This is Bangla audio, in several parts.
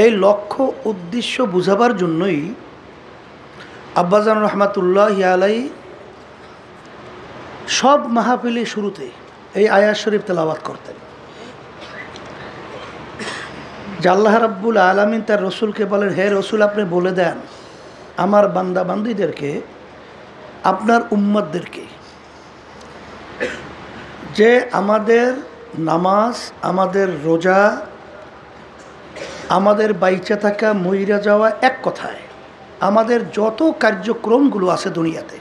এই লক্ষ্য উদ্দেশ্য বুঝাবার জন্যই আব্বাজান রহমাতুল্লাহ আলাই সব মাহফিলের শুরুতে এই আয়াত শরীফ তেলাওয়াত করতেন যে আল্লাহ রাব্বুল আলামিন তার রসুলকে বলেন, হে রসুল, আপনি বলে দেন আমার বান্দা বান্দীদেরকে, আপনার উম্মতদেরকে, যে আমাদের নামাজ, আমাদের রোজা, আমাদের বাইচা থাকা, মইরা যাওয়া, এক কথায় আমাদের যত কার্যক্রমগুলো আছে দুনিয়াতে,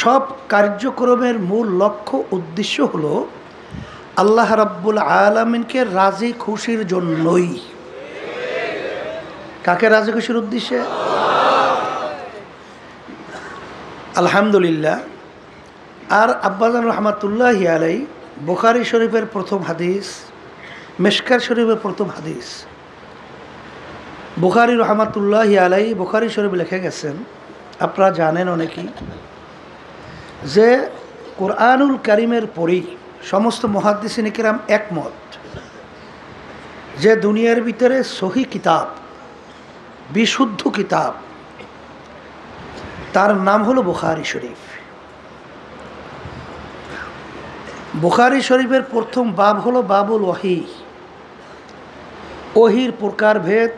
সব কার্যক্রমের মূল লক্ষ্য উদ্দেশ্য হলো আল্লাহ রাব্বুল আলামিনকে রাজি খুশির জন্যই। কাকে রাজি খুশির উদ্দেশ্যে? আলহামদুলিল্লাহ। আর আব্বাজান রহমাতুল্লাহি আলাই বুখারী শরীফের প্রথম হাদিস, মিশকাত শরীফের প্রথম হাদিস, বুখারী রহমাতুল্লাহি আলাই বুখারী শরীফ লিখে গেছেন, আপনারা জানেন অনেকেই, যে কোরআনুল কারীমের পরেই সমস্ত মুহাদ্দিসিন কিরাম একমত যে দুনিয়ার ভিতরে সহি কিতাব, বিশুদ্ধ কিতাব, তার নাম হলো বুখারী শরীফ। বুখারী শরীফের প্রথম বাব হলো বাবুল ওয়াহি, ওহির প্রকারভেদ,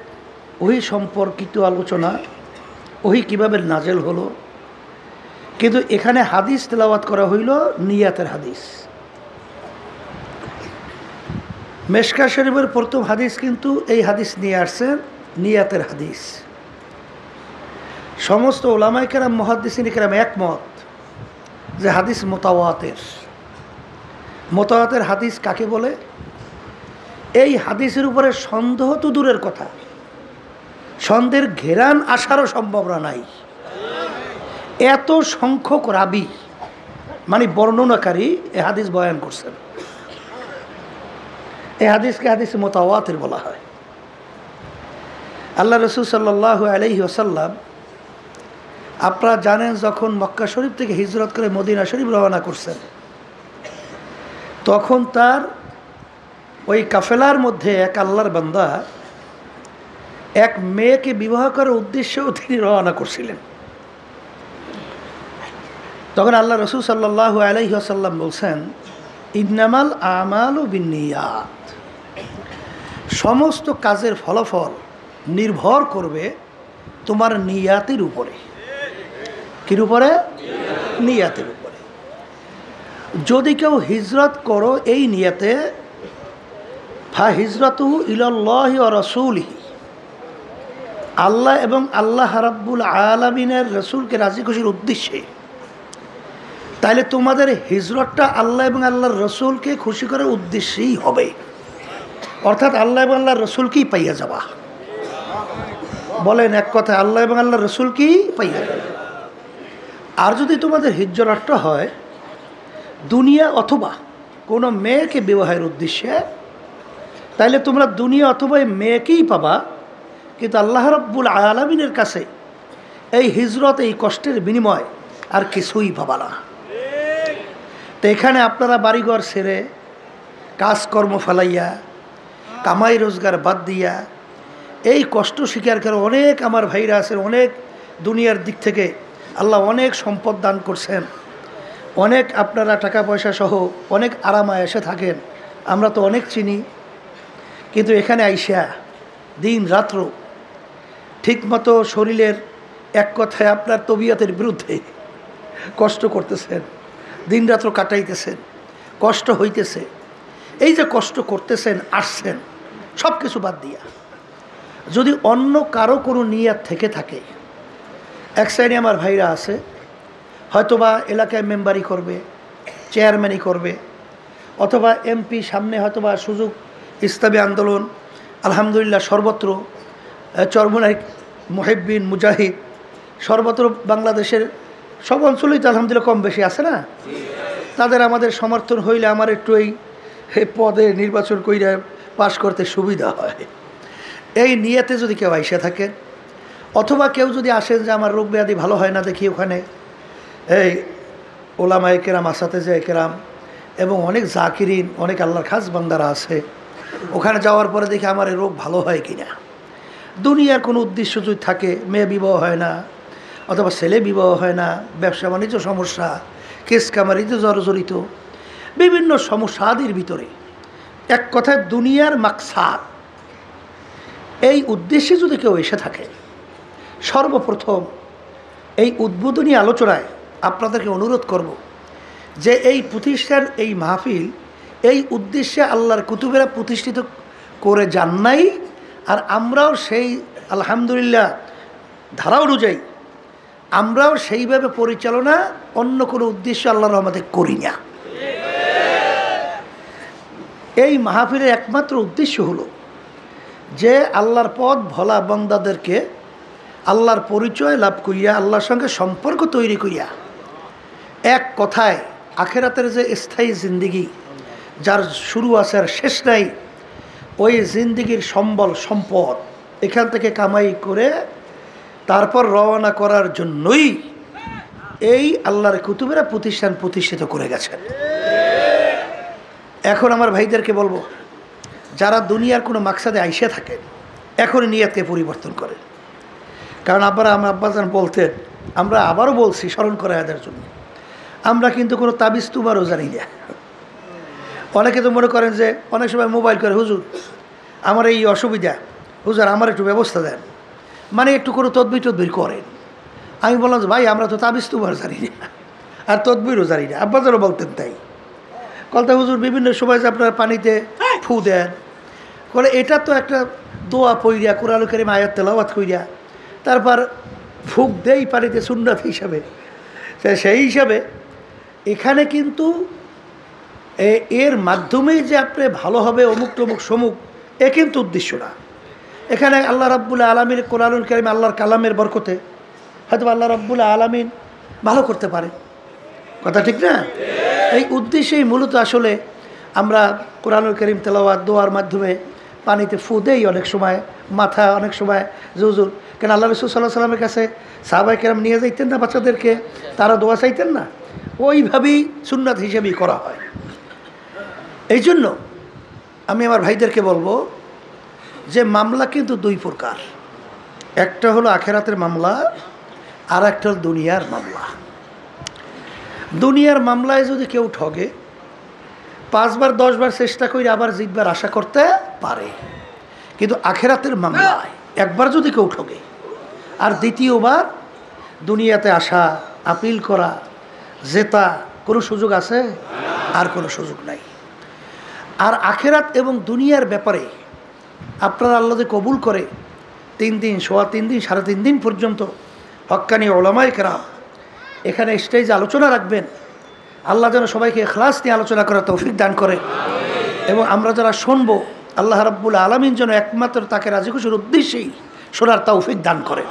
ওহি সম্পর্কিত আলোচনা, ওহি কীভাবে নাজেল হলো। কিন্তু এখানে হাদিস তেলাওয়াত করা হইল নিয়াতের হাদিস। মিশকাত শরীফের প্রথম হাদিস কিন্তু এই হাদিস নিয়ে আসছেন নিয়াতের হাদিস। সমস্ত ওলামায়ে কেরাম, মুহাদ্দিসিন কেরাম একমত যে হাদিস মুতাওয়াতির। মুতাওয়াতির হাদিস কাকে বলে? এই হাদিসের উপরে সন্দেহ তো দূরের কথা, সন্দেহের ঘেরান আসারও সম্ভাবনা নাই। এত সংখ্যক রাবি, মানে বর্ণনাকারী, এ হাদিস বয়ান করছেন। এই হাদিসকে হাদিস মুতাওয়াতির বলা হয়। আল্লাহ রসুল সাল্লাল্লাহু আলাইহি ওয়াসাল্লাম, আপনারা জানেন, যখন মক্কা শরীফ থেকে হিজরত করে মদিনা শরীফ রওনা করছেন, তখন তার ওই কাফেলার মধ্যে এক আল্লাহর বান্দা এক মেয়েকে বিবাহ করার উদ্দেশ্যেও তিনি রওনা করছিলেন। তখন আল্লাহ রসুল সাল্লাল্লাহু আলাইহি ওয়াসাল্লাম বলছেন, ইন্নামাল আমালু বিন্নিয়াত, সমস্ত কাজের ফলাফল নির্ভর করবে তোমার নিয়াতের উপরে। কির উপরে? নিয়াতের উপরে। যদি কেউ হিজরত করো এই নিয়াতে, ফা হিজরতুহু ইলাল্লাহি ওয়া রাসূলিহি, আল্লাহ এবং আল্লাহ রাব্বুল আলামিনের রসুলকে রাজি খুশির উদ্দেশ্যে, তাইলে তোমাদের হিজরতটা আল্লাহ এবং আল্লাহর রসুলকে খুশি করার উদ্দেশ্যেই হবে। অর্থাৎ আল্লাহ এবং আল্লাহর রসুলকেই পাইয়া যাবা। বলেন এক কথায়, আল্লাহ এবং আল্লাহর রসুলকেই পাইয়া যাবা। আর যদি তোমাদের হিজরতটা হয় দুনিয়া অথবা কোনো মেয়েকে বিবাহের উদ্দেশ্যে, তাইলে তোমরা দুনিয়া অথবা এই মেয়েকেই পাবা, কিন্তু আল্লাহ রাব্বুল আলামিনের কাছে এই হিজরত, এই কষ্টের বিনিময় আর কিছুই পাবা না। তো এখানে আপনারা বাড়িঘর ছেড়ে, কাজকর্ম ফেলাইয়া, কামাই রোজগার বাদ দিয়া এই কষ্ট স্বীকার করে অনেক আমার ভাইরা আছেন, অনেক দুনিয়ার দিক থেকে আল্লাহ অনেক সম্পদ দান করছেন, অনেক আপনারা টাকা পয়সা সহ অনেক আরামায় এসে থাকেন, আমরা তো অনেক চিনি। কিন্তু এখানে আইসা দিন রাত্র ঠিকমতো শরীরের, এক কথায় আপনার তবিয়তের বিরুদ্ধে কষ্ট করতেছেন, দিন রাত্র কাটাইতেছেন, কষ্ট হইতেছে। এই যে কষ্ট করতেছেন, আসছেন সব কিছু বাদ দিয়া, যদি অন্য কারো কোনো নিয়াত থেকে থাকে, এক সাইডে আমার ভাইরা আছে, হয়তোবা এলাকায় মেম্বারি করবে, চেয়ারম্যানই করবে, অথবা এমপি, সামনে হয়তোবা সুযোগ ইসলামী আন্দোলন, আলহামদুলিল্লাহ সর্বত্র চরমনাই মুহিব্বিন মুজাহিদ, সর্বত্র বাংলাদেশের সব অঞ্চলেই তো আলহামদুলিল্লাহ কম বেশি আছে না। তাদের আমাদের সমর্থন হইলে আমার একটু এই পদে নির্বাচন কইরা পাশ করতে সুবিধা হয়। এই নিয়তে যদি কেউ আইসা থাকে, অথবা কেউ যদি আসেন যে আমার রোগ ব্যাধি ভালো হয় না, দেখি ওখানে এই ওলামায়ে কেরাম, আসাতেজে কেরাম এবং অনেক জাকিরিন, অনেক আল্লাহর খাস বান্দারা আছে, ওখানে যাওয়ার পরে দেখি আমার এই রোগ ভালো হয় কিনা। দুনিয়ার কোনো উদ্দেশ্য যদি থাকে, মেয়ে বিবাহ হয় না, অথবা ছেলে বিবাহ হয় না, ব্যবসা বাণিজ্য সমস্যা, কেস কামারিতে জর্জরিত, বিভিন্ন সমস্যাদির ভিতরে এক কথায় দুনিয়ার মাকসাদ, এই উদ্দেশ্যে যদি কেউ এসে থাকে, সর্বপ্রথম এই উদ্বোধনী আলোচনায় আপনাদেরকে অনুরোধ করব যে এই প্রতিষ্ঠান, এই মাহফিল এই উদ্দেশ্যে আল্লাহর কুতুবেরা প্রতিষ্ঠিত করে যান নাই, আর আমরাও সেই আলহামদুলিল্লাহ ধারা অনুযায়ী আমরাও সেইভাবে পরিচালনা অন্য কোনো উদ্দেশ্য আল্লাহর রহমতে করি না। এই মাহফিলের একমাত্র উদ্দেশ্য হলো যে আল্লাহর পথ ভোলা বান্দাদেরকে আল্লাহর পরিচয় লাভ করিয়া, আল্লাহর সঙ্গে সম্পর্ক তৈরি করিয়া, এক কথায় আখেরাতের যে স্থায়ী জিন্দিগি যার শুরু আছে আর শেষ নাই, ওই জিন্দিগির সম্বল সম্পদ এখান থেকে কামাই করে তারপর রওনা করার জন্যই এই আল্লাহর কুতুবেরা প্রতিষ্ঠান প্রতিষ্ঠিত করে গেছেন। এখন আমার ভাইদেরকে বলবো, যারা দুনিয়ার কোনো মাকসাদে আইসে থাকে এখনই নিয়তকে পরিবর্তন করে। কারণ আমার আব্বাজান বলতেন, আমরা আবারও বলছি স্মরণ করা এদের জন্য, আমরা কিন্তু কোনো তাবিজ তুবারও জানি না। অনেকে তো মনে করেন যে অনেক সময় মোবাইল করে, হুজুর আমার এই অসুবিধা, হুজুর আমার একটু ব্যবস্থা দেন, মানে একটু কোনো তদবির করেন। আমি বললাম যে ভাই আমরা তো তাবিজ তুবার জানি না আর তদবিরও জানি না। আব্বাজানও বলতেন তাই, কলতা হুজুর বিভিন্ন সময় যে আপনার পানিতে ফু দেন, বলে এটা তো একটা দোয়া পইরা কোরআন কারীম আয়াত তেলাওয়াত কইরা তারপর ফুক দেই পানিতে সুন্নাত হিসাবে। সেই হিসাবে এখানে কিন্তু এর মাধ্যমেই যে আপনি ভালো হবে অমুক টমুক সমুক, এ কিন্তু উদ্দেশ্য না। এখানে আল্লাহ রাব্বুল আলামিন কোরআনুল কারীম আল্লাহর কালামের বরকতে হয়তো আল্লাহ রাব্বুল আলামিন ভালো করতে পারে, কথা ঠিক না? এই উদ্দেশ্যেই মূলত আসলে আমরা কোরআনুল কারীম তেলাওয়াত দোয়ার মাধ্যমে পানিতে ফু দেই, অনেক সময় মাথা, অনেক সময় জুজুর। কেন আল্লাহ রাসূল সাল্লাল্লাহু আলাইহি সাল্লামের কাছে সাহাবায়ে কেরাম নিয়ে যাইতেন না বাচ্চাদেরকে, তারা দোয়া চাইতেন না, ওইভাবেই সুন্নাত হিসেবেই করা হয়। এই জন্য আমি আমার ভাইদেরকে বলবো যে মামলা কিন্তু দুই প্রকার, একটা হলো আখেরাতের মামলা, আর একটা হলো দুনিয়ার মামলা। দুনিয়ার মামলায় যদি কেউ ঠগে 5 বার 10 বার চেষ্টা করে আবার জিতবার আশা করতে পারে, কিন্তু আখেরাতের মামলায় একবার যদি কেউ ঠগে আর দ্বিতীয়বার দুনিয়াতে আসা, আপিল করা, জেতা কোনো সুযোগ আছে? আর কোনো সুযোগ নাই। আর আখেরাত এবং দুনিয়ার ব্যাপারে আপনারা আল্লাহ যে কবুল করে 3 দিন, সোয়া 3 দিন, 3.5 দিন পর্যন্ত হক্কানি উলামায়ে কেরাম এখানে স্টেজে আলোচনা রাখবেন। আল্লাহ যেন সবাইকে ইখলাস নিয়ে আলোচনা করার তৌফিক দান করে, এবং আমরা যারা শুনবো আল্লাহ রাব্বুল আলামিন যেন একমাত্র তাকে রাজি খুশির উদ্দেশ্যেই শোনার তৌফিক দান করে।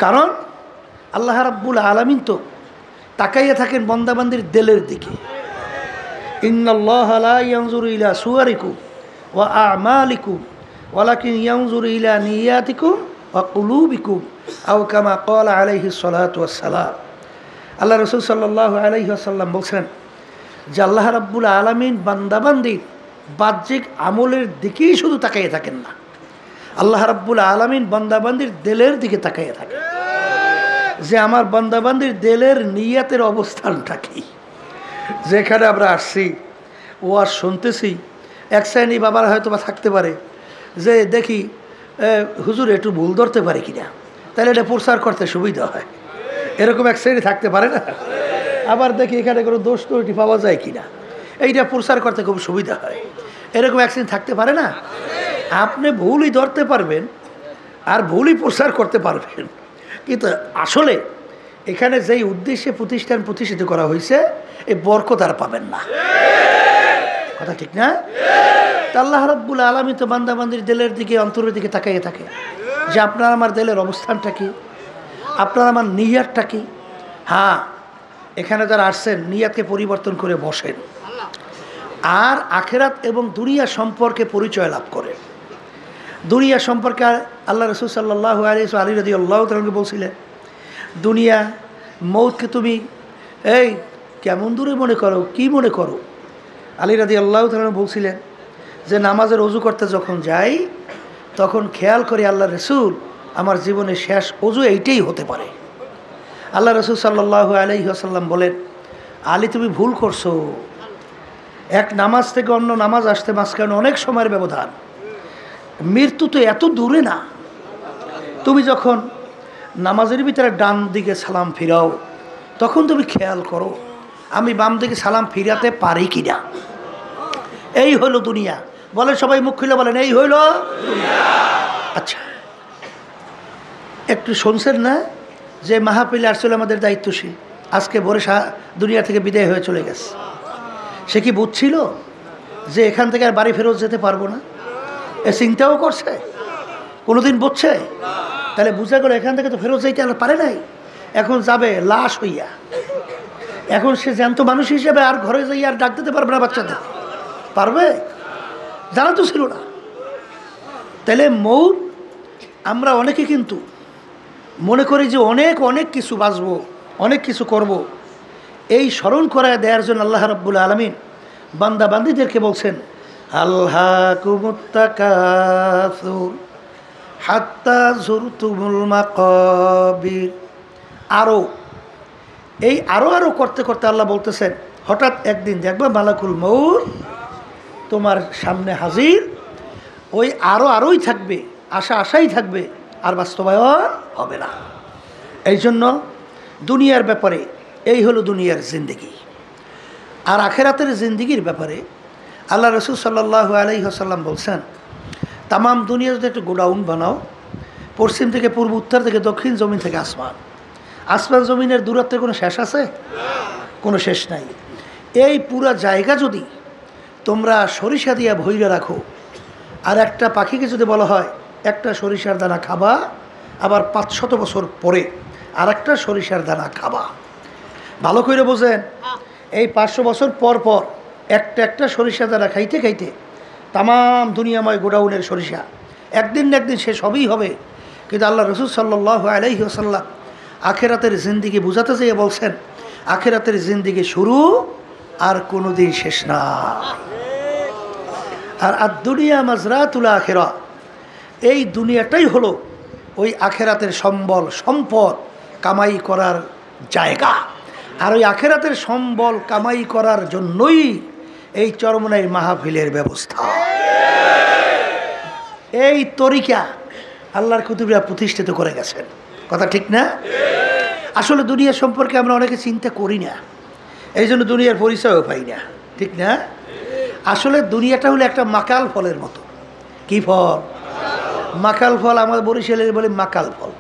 কারণ আল্লাহ রাব্বুল আলামিন তো তাকাইয়া থাকেন বান্দাবান্দির দিলের দিকে। ইন্নাল্লাহা লা ইয়ানজুরু ইলা সুওয়ারিকুম ওয়া আমালিকুম ওয়ালাকিন ইয়ানজুরু ইলা নিয়াতিকুম ওয়া কুলুবিকুম আও কামা ক্বালা আলাইহিস সালাতু ওয়াস সালাম। আল্লাহ রাসূল সাল্লাল্লাহু আলাইহি ওয়াসাল্লাম বলছেন যে আল্লাহ রাব্বুল আলামিন বান্দাবান্দির বাহ্যিক আমলের দিকেই শুধু তাকাইয়ে থাকেন না, আল্লাহ রাব্বুল আলামিন বান্দাবান্দির দিলের দিকে তাকাইয়ে থাকেন, যে আমার বান্দাবান্দির দিলের নিয়াতের অবস্থানটা কি। যেখানে আমরা আসছি ওয়াজ শুনতেছি, এক শ্রেণী বাবার হয়তো বা থাকতে পারে যে দেখি হুজুর একটু ভুল ধরতে পারে কিনা, তাহলে এটা প্রচার করতে সুবিধা হয়, এরকম এক শ্রেণী থাকতে পারে না? আবার দেখি এখানে কোনো দোষ ত্রুটি পাওয়া যায় কিনা, এইটা প্রচার করতে খুব সুবিধা হয়, এরকম এক শ্রেণী থাকতে পারে না? আপনি ভুলই ধরতে পারবেন আর ভুলই প্রচার করতে পারবেন, কিন্তু আসলে এখানে যেই উদ্দেশ্যে প্রতিষ্ঠান প্রতিষ্ঠিত করা হয়েছে এই বরকত আর পাবেন না, কথা ঠিক না? তা আল্লাহ রাব্বুল আলামিন তো বান্দাবান্দির দিলের দিকে, অন্তরের দিকে তাকাইয়ে থাকে যে আপনার আমার দিলের অবস্থানটা কি, আপনার আমার নিয়াতটা কি। হ্যাঁ, এখানে যারা আসছেন নিয়াতকে পরিবর্তন করে বসেন আর আখেরাত এবং দুনিয়া সম্পর্কে পরিচয় লাভ করেন। দুনিয়া সম্পর্কে আল্লাহ রাসূল সাল্লাল্লাহু আলাইহি ওয়া আলী রাদিয়াল্লাহু তাআলাকে বলছিলেন, দুনিয়া মৌতকে তুমি এই কেমন দূরে মনে করো, কি মনে করো? আলী রাদিয়াল্লাহু তাআলা বলছিলেন যে নামাজের অজু করতে যখন যাই তখন খেয়াল করি আল্লাহ রসুল আমার জীবনের শেষ অজু এইটাই হতে পারে। আল্লাহ রসুল সাল্লাল্লাহু আলাইহি ওয়াসাল্লাম বলেন, আলী তুমি ভুল করছো, এক নামাজ থেকে অন্য নামাজ আসতে মাঝখানে অনেক সময়ের ব্যবধান, মৃত্যু তো এত দূরে না। তুমি যখন নামাজের ভিতরে ডান দিকে সালাম ফিরাও তখন তুমি খেয়াল করো আমি বাম দিকে সালাম ফিরাতে পারি কিনা। এই হলো দুনিয়া। বলেন সবাই মুখ খুলে বলেন, এই হইল দুনিয়া। আচ্ছা, একটু শুনছেন না যে মাহফিলে আসছিল আমাদের দায়িত্বশীল, আজকে ভোরে দুনিয়া থেকে বিদায় হয়ে চলে গেছে। সে কি বুঝছিল যে এখান থেকে আর বাড়ি ফেরত যেতে পারবো না? এ চিন্তাও করছে? কোনোদিন বুঝছে? তাহলে বুঝা গেল এখান থেকে তো ফেরত যাইতে আর পারে নাই, এখন যাবে লাশ হইয়া। এখন সে জ্যান্ত মানুষ হিসেবে আর ঘরে যাই আর ডাক দিতে পারবে না বাচ্চাদের, পারবে? জানা তো ছিল না। তাহলে মৌত, আমরা অনেকে কিন্তু মনে করি যে অনেক অনেক কিছু বাঁচবো, অনেক কিছু করব। এই স্মরণ করায় দেওয়ার জন্য আল্লাহ রাব্বুল আলামিন বান্দা বান্দীদেরকে বলছেন, আল্হাকুমুত তাকাসুর হাত্তা যুরতুমুল মাকাবির। আরও এই আরও করতে করতে আল্লাহ বলতেছেন, হঠাৎ একদিন দেখবা মালাকুল মউত তোমার সামনে হাজির, ওই আরোই থাকবে, আশাই থাকবে, আর বাস্তবায়ন হবে না। এই জন্য দুনিয়ার ব্যাপারে এই হলো দুনিয়ার জিন্দেগি। আর আখেরাতের জিন্দেগির ব্যাপারে আল্লাহ রসুল সাল্লাল্লাহু আলাইহি ওয়াসাল্লাম বলছেন, তামাম দুনিয়া যদি একটা গোডাউন বানাও, পশ্চিম থেকে পূর্ব, উত্তর থেকে দক্ষিণ, জমিন থেকে আসমান, আসমান জমিনের দূরত্বের কোনো শেষ আছে? কোনো শেষ নাই। এই পুরা জায়গা যদি তোমরা সরিষা দিয়া ভইরা রাখো, আর একটা পাখিকে যদি বলা হয় একটা সরিষার দানা খাবা, আবার 500 বছর পরে আর একটা সরিষার দানা খাবা, ভালো করে বোঝেন, এই 500 বছর পর পর একটা সরিষার দানা খাইতে খাইতে তামাম দুনিয়াময় গোডাউনের সরিষা একদিন না একদিন শেষ হবেই হবে। কিন্তু আল্লাহ রসুল সাল্লাল্লাহু আলাইহি ওয়াসাল্লাম আখেরাতের জিন্দিগি বুঝাতে যেয়ে বলছেন, আখেরাতের জিন্দিগি শুরু আর কোনো দিন শেষ না। আর দুনিয়া মাজরাতুল আখিরা, এই দুনিয়াটাই হলো ওই আখেরাতের সম্পদ কামাই করার জায়গা। আর ওই আখেরাতের সম্বল কামাই করার জন্যই এই চরমনাই মাহফিলের ব্যবস্থা। এই তরিকা আল্লাহর কুতুবরা প্রতিষ্ঠিত করে গেছেন, কথা ঠিক না? আসলে দুনিয়া সম্পর্কে আমরা অনেকে চিন্তা করি না, এই জন্য দুনিয়ার পরিচয়ও পাই না, ঠিক না? আসলে দুনিয়াটা হলো একটা মাকাল ফলের মতো। কি ফল? মাকাল ফল। আমাদের বরিশালের বলে মাকাল ফল।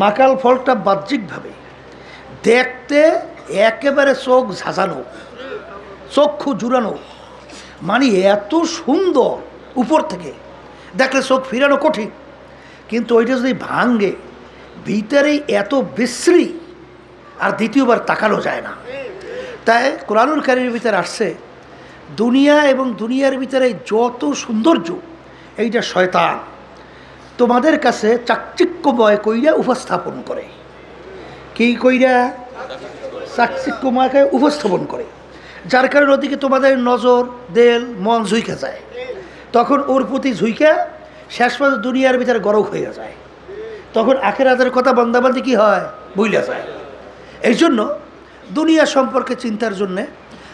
মাকাল ফলটা বাহ্যিকভাবে দেখতে একেবারে চোখ ঝাঁঝানো, চক্ষু জুড়ানো, মানে এত সুন্দর, উপর থেকে দেখলে চোখ ফিরানো কঠিন, কিন্তু ওইটা যদি ভাঙে ভিতরেই এত বিশ্রী, আর দ্বিতীয়বার তাকানো যায় না। তাই কোরআনুল কারীমের ভিতরে আসছে, দুনিয়া এবং দুনিয়ার ভিতরে যত সৌন্দর্য, এইটা শয়তান তোমাদের কাছে চাকচিক্যময় কইরা উপস্থাপন করে। কি কইরা? চাকচিক্যময় উপস্থাপন করে, যার কারণে ওদিকে তোমাদের নজর, দেল, মন ঝুঁকে যায়। তখন ওর প্রতি ঝুঁকে শেষ পর্যন্ত দুনিয়ার ভিতরে গরক হয়ে যায়। তখন আখিরাতের কথা বান্দাবান্দি কি হয়? ভুলে যায়। এই জন্য দুনিয়া সম্পর্কে চিন্তার জন্যে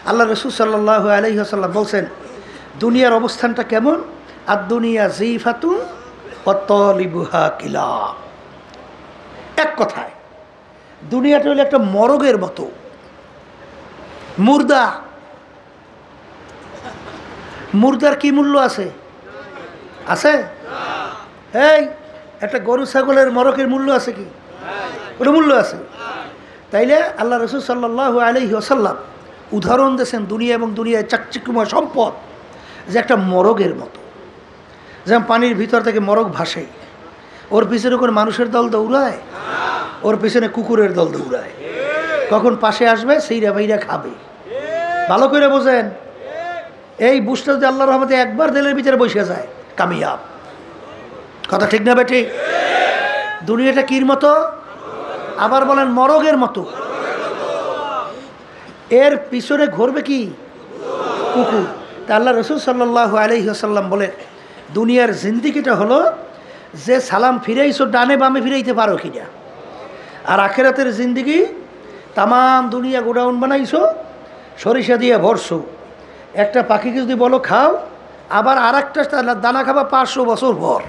আল্লাহ রসুল সাল্লাল্লাহু আলাইহি ওয়াসাল্লাম বলছেন, দুনিয়ার অবস্থানটা কেমন? আর দুনিয়া জিফাতুন ওয়া তালিবুহা কিলাব। এক কথায় দুনিয়াটা হলো একটা মরগের মতো, মুর্দা। মুর্দার কি মূল্য আছে? আছে? এই একটা গরু ছাগলের মরকের মূল্য আছে কি? ওটা মূল্য আছে। তাইলে আল্লাহ রসুল সাল্লাল্লাহু আলাইহি ওয়াসাল্লাম উদাহরণ দিয়েছেন দুনিয়া এবং দুনিয়ায় চাকচিক্যময় সম্পদ যে একটা মরগের মতো। যেমন পানির ভিতর থেকে মরগ ভাসে, ওর পিছনে কোনো মানুষের দল দৌড়ায়? ওর পিছনে কুকুরের দল দৌড়ায়। কখন পাশে আসবে সেইরা বাইরা খাবে। ভালো করে বোঝেন, এই বুঝটা যদি আল্লাহর রহমতে একবার দিলের ভিতরে বসে যায়, কামিয়াব। কথা ঠিক না বেটি? দুনিয়াটা কির মতো? আবার বলেন মরগের মতো। এর পিছনে ঘুরবে কি? কুকুর। তা আল্লাহ রসুল সাল্লাল্লাহু আলাইহি ওয়াসাল্লাম বলেন, দুনিয়ার জিন্দিগিটা হলো যে সালাম ফিরাইছো ডানে বামে ফিরাইতে পারো কিনা। আর আখেরাতের জিন্দিগি তামাম দুনিয়া গোডাউন বানাইছো, সরিষা দিয়ে ভরছো। একটা পাখিকে যদি বলো খাও, আবার আর একটা দানা খাবা 500 বছর পর।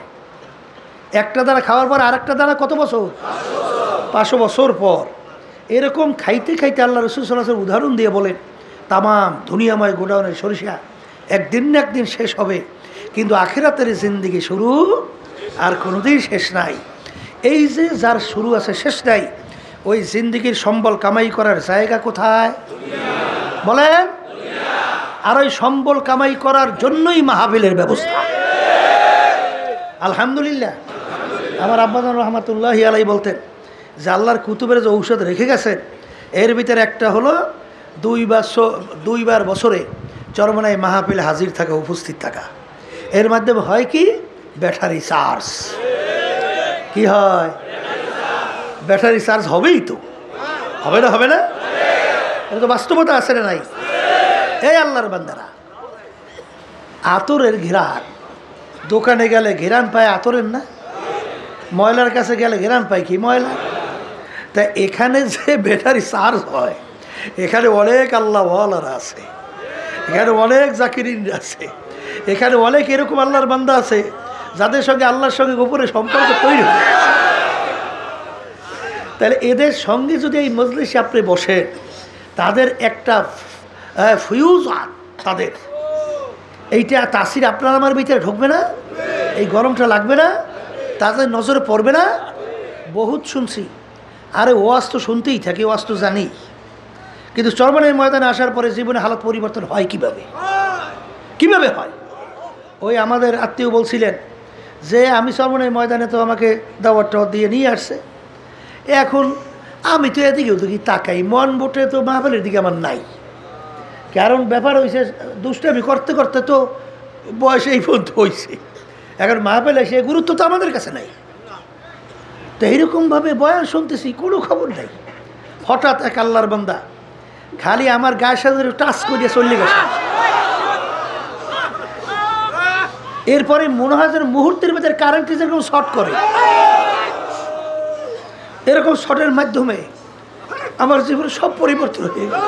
একটা দানা খাওয়ার পর আরেকটা দানা কত বছর? 500 বছর পর। এরকম খাইতে খাইতে আল্লাহ রসুল সাল্লাল্লাহু আলাইহি ওয়াসাল্লাম উদাহরণ দিয়ে বলেন, তামাম দুনিয়াময় গোডাউনের সরিষা একদিন না একদিন শেষ হবে, কিন্তু আখিরাতের জিন্দিগি শুরু আর কোনোদিন শেষ নাই। এই যে যার শুরু আছে শেষ নাই, ওই জিন্দিগির সম্বল কামাই করার জায়গা কোথায় বলেন? আর ওই সম্বল কামাই করার জন্যই মাহফিলের ব্যবস্থা। আলহামদুলিল্লাহ। আমার আব্বাজান রহমাতুল্লাহি আলাইহি বলতেন যে আল্লাহর কুতুবের যে ঔষধ রেখে গেছেন, এর ভিতরে একটা হলো দুইবার বছরে চরমনায় মাহফিলে হাজির থাকা, উপস্থিত থাকা। এর মাধ্যমে হয় কি? Battery charge. কি হয়? ব্যাটারি চার্জ হবেই তো, হবে না? হবে না? এটা তো বাস্তবতা আছে না নাই? এই আল্লাহর বান্দারা, আতরের ঘেরান, দোকানে গেলে ঘেরান পায় আতরের না? ময়লার কাছে গেলে ঘেরান পায় কি? ময়লা। তা এখানে যে ব্যাটারি চার্জ হয়, এখানে অনেক আল্লাহওয়ালারা আছে, এখানে অনেক জাকিরিন আছে, এখানে অনেক এরকম আল্লাহর বান্দা আছে যাদের সঙ্গে আল্লাহর সঙ্গে গোপনে সম্পর্ক তৈরি হয়। তাহলে এদের সঙ্গে যদি এই মজলিসে আপনি বসেন, তাদের একটা ফিউজ, তাদের এইটা তাসির আপনার আমার ভিতরে ঢুকবে না? এই গরমটা লাগবে না? তাদের নজরে পড়বে না? বহুত শুনছি, আরে ওয়াজ তো শুনতেই থাকি, ওয়াজ তো জানি, কিন্তু চরমনাই ময়দানে আসার পরে জীবনে হালত পরিবর্তন হয় কিভাবে? কিভাবে হয়? ওই আমাদের আত্মীয় বলছিলেন যে আমি চরমনাই ময়দানে তো আমাকে দাওয়াত দিয়ে নিয়ে আসছে, এখন আমি তো এদিকে ওদিকে তাকাই, মন বোটে তো মাহফিলের দিকে আমার নাই। কারণ ব্যাপার হয়েছে, দুষ্টামি করতে করতে তো বয়স এই পর্যন্ত হয়েছে, এখন মাহফিলে সে গুরুত্ব তো আমাদের কাছে নাই। তো এইরকমভাবে বয়ান শুনতেছি, কোনো খবর নাই। হঠাৎ এক আল্লাহর বান্দা খালি আমার গায়ের সাথে টাচ করিয়া চলে গেছে। এরপরে মনে হয় যেন মুহূর্তের ভেতরে কারেন্ট যেরকম শর্ট করে, এরকম শর্টের মাধ্যমে আমার জীবনে সব পরিবর্তন হয়ে গেল।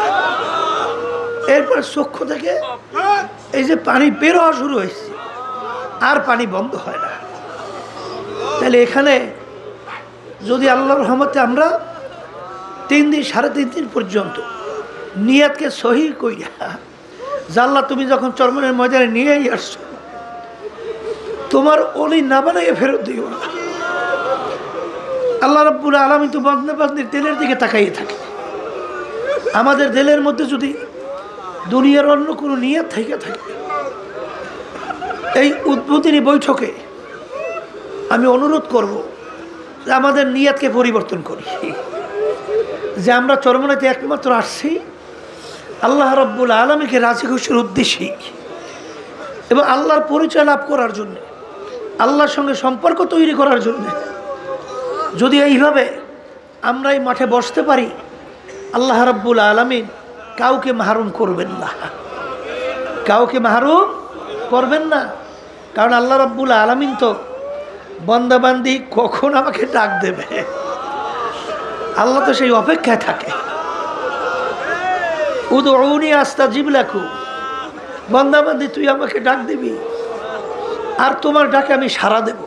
এরপরে চক্ষু থেকে এই যে পানি বের হওয়া শুরু হয়েছে, আর পানি বন্ধ হয় না। তাহলে এখানে যদি আল্লাহর রহমতে আমরা 3 দিন 3.5 দিন পর্যন্ত নিয়াতকে সহি কইরা, জাল্লা তুমি যখন চরমনের ময়দানে নিয়েই আসছো, তোমার ওলি না বানাইয়ে ফেরত দিও না। আল্লাহ রাব্বুল আলামিন তো বান্দার দিলের দিকে তাকাইয়ে থাকে। আমাদের দিলের মধ্যে যদি দুনিয়ার অন্য কোনো নিয়াত থেকে থাকে, এই উদ্বোধনী বৈঠকে আমি অনুরোধ করব যে আমাদের নিয়াতকে পরিবর্তন করি, যে আমরা চরমনাইতে একমাত্র আসছি আল্লাহ রাব্বুল আলামিনকে রাজি খুশির উদ্দেশ্যে এবং আল্লাহর পরিচয় লাভ করার জন্য, আল্লাহর সঙ্গে সম্পর্ক তৈরি করার জন্য। যদি এইভাবে আমরা এই মাঠে বসতে পারি, আল্লাহ রাব্বুল আলামিন কাউকে মাহরুম করবেন না, কাউকে মাহরুম করবেন না। কারণ আল্লাহ রাব্বুল আলামিন তো বান্দাবান্দি কখন আমাকে ডাক দেবে, আল্লাহ তো সেই অপেক্ষায় থাকে। উদউনি আস্তাজিব লাকুম, বান্দাবান্দি তুই আমাকে ডাক দিবি আর তোমার ডাকে আমি সাড়া দেব।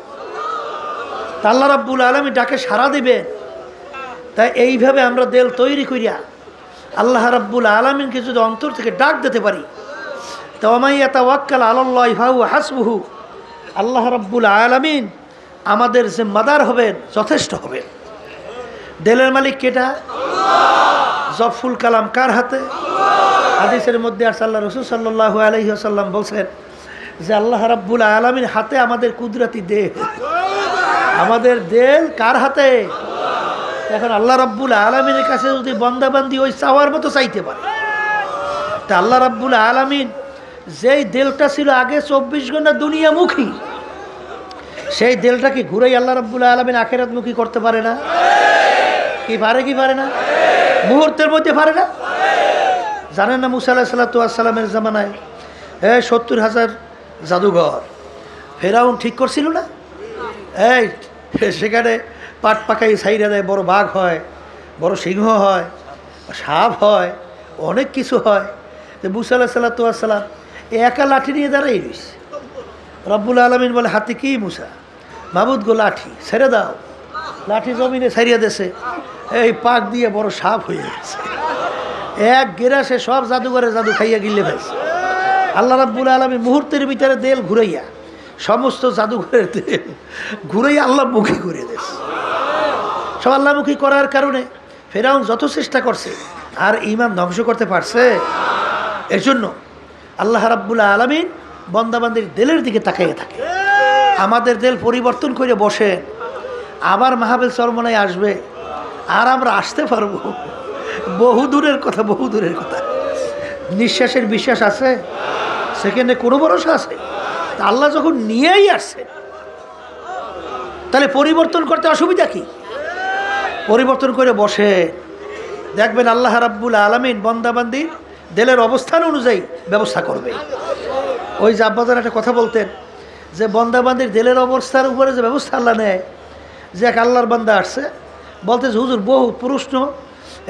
আল্লাহ রাব্বুল আলামিন ডাকে সাড়া দিবেন। তাই এইভাবে আমরা দিল তৈরি করিয়া আল্লাহ রাব্বুল আলামিনকে যদি অন্তর থেকে ডাক দিতে পারি, তো ওয়ামান ইয়াতাওয়াক্কাল আলাল্লাহি ফাহুয়া হাসবুহু, আল্লাহ রাব্বুল আলামিন আমাদের জিম্মাদার হবেন, যথেষ্ট হবেন। দিলের মালিক কেটা? জফুল কালাম কার হাতে? হাদিসের মধ্যে আছে, আল্লাহ রাসূল সাল্লাল্লাহু আলাইহি ওয়াসাল্লাম বলছেন যে আল্লাহ রাব্বুল আলামিন হাতে আমাদের কুদরতি দেহ, আমাদের দিল কার হাতে? এখন আল্লাহ রাব্বুল আলামিনের কাছে যদি বান্দাবান্দি ওই চাওয়ার মতো চাইতে পারে, তা আল্লাহ রাব্বুল আলামিন যেই দিলটা ছিল আগে 24 ঘন্টা দুনিয়ামুখী, সেই দিলটাকে ঘুরাই আল্লাহ রাব্বুল আলামিন আখিরাতমুখী করতে পারে না? কি পারে? কি পারে না? মুহূর্তের মধ্যে পারে না? জানেন না মুসা আলাইহিস সালামের জামানায় 70,000 জাদুঘর ফেরাউন ঠিক করছিল না? এই সেখানে পাট পাকাই সাইরা দেয়, বড় বাঘ হয়, বড় সিংহ হয়, সাপ হয়, অনেক কিছু হয়। তো মুসা আলাইহিস সালাম একা লাঠি নিয়ে দাঁড়াই রইছে। রব্বুল আলামিন বলে, হাতে কি মুসা? মাবুদ গো, লাঠি ছেড়ে দাও। লাঠি জমিনে ছাড়িয়ে দেছে, এই পাক দিয়ে বড় সাপ হয়ে গেছে। এক গেরাসে সব জাদুঘরে জাদু খাইয়া গিলে ফেলছে। আল্লাহ রাব্বুল আলামিন মুহূর্তের ভিতরে দেল ঘুরাইয়া, সমস্ত জাদুঘরের দেল ঘুরাইয়া আল্লাহ মুখী করে দিয়েছে। সব আল্লাহমুখী করার কারণে ফেরাউন যত চেষ্টা করছে আর ঈমান ধ্বংস করতে পারছে। এর জন্য আল্লাহ রাব্বুল আলামিন বান্দাবান্দির দিলের দিকে তাকাইয়ে থাকে। আমাদের দিল পরিবর্তন করে বসে, আবার মাহফিল চরমনায় আসবে আর আমরা আসতে পারবো। বহু দূরের কথা, বহু দূরের কথা। নিঃশ্বাসের বিশ্বাস আছে, সেখানে কোনো ভরসা আছে? তা আল্লাহ যখন নিয়েই আসছে, তাহলে পরিবর্তন করতে অসুবিধা কি? পরিবর্তন করে বসে দেখবেন আল্লাহ রাব্বুল আলামিন বান্দাবান্দির দিলের অবস্থান অনুযায়ী ব্যবস্থা করবে। ওই যে আব্বাজান একটা কথা বলতেন যে বান্দাবান্দির দিলের অবস্থার উপরে যে ব্যবস্থা আল্লাহ নেয়, যে এক আল্লাহর বান্দা আসছে, বলতেছে হুজুর বহু প্রশ্ন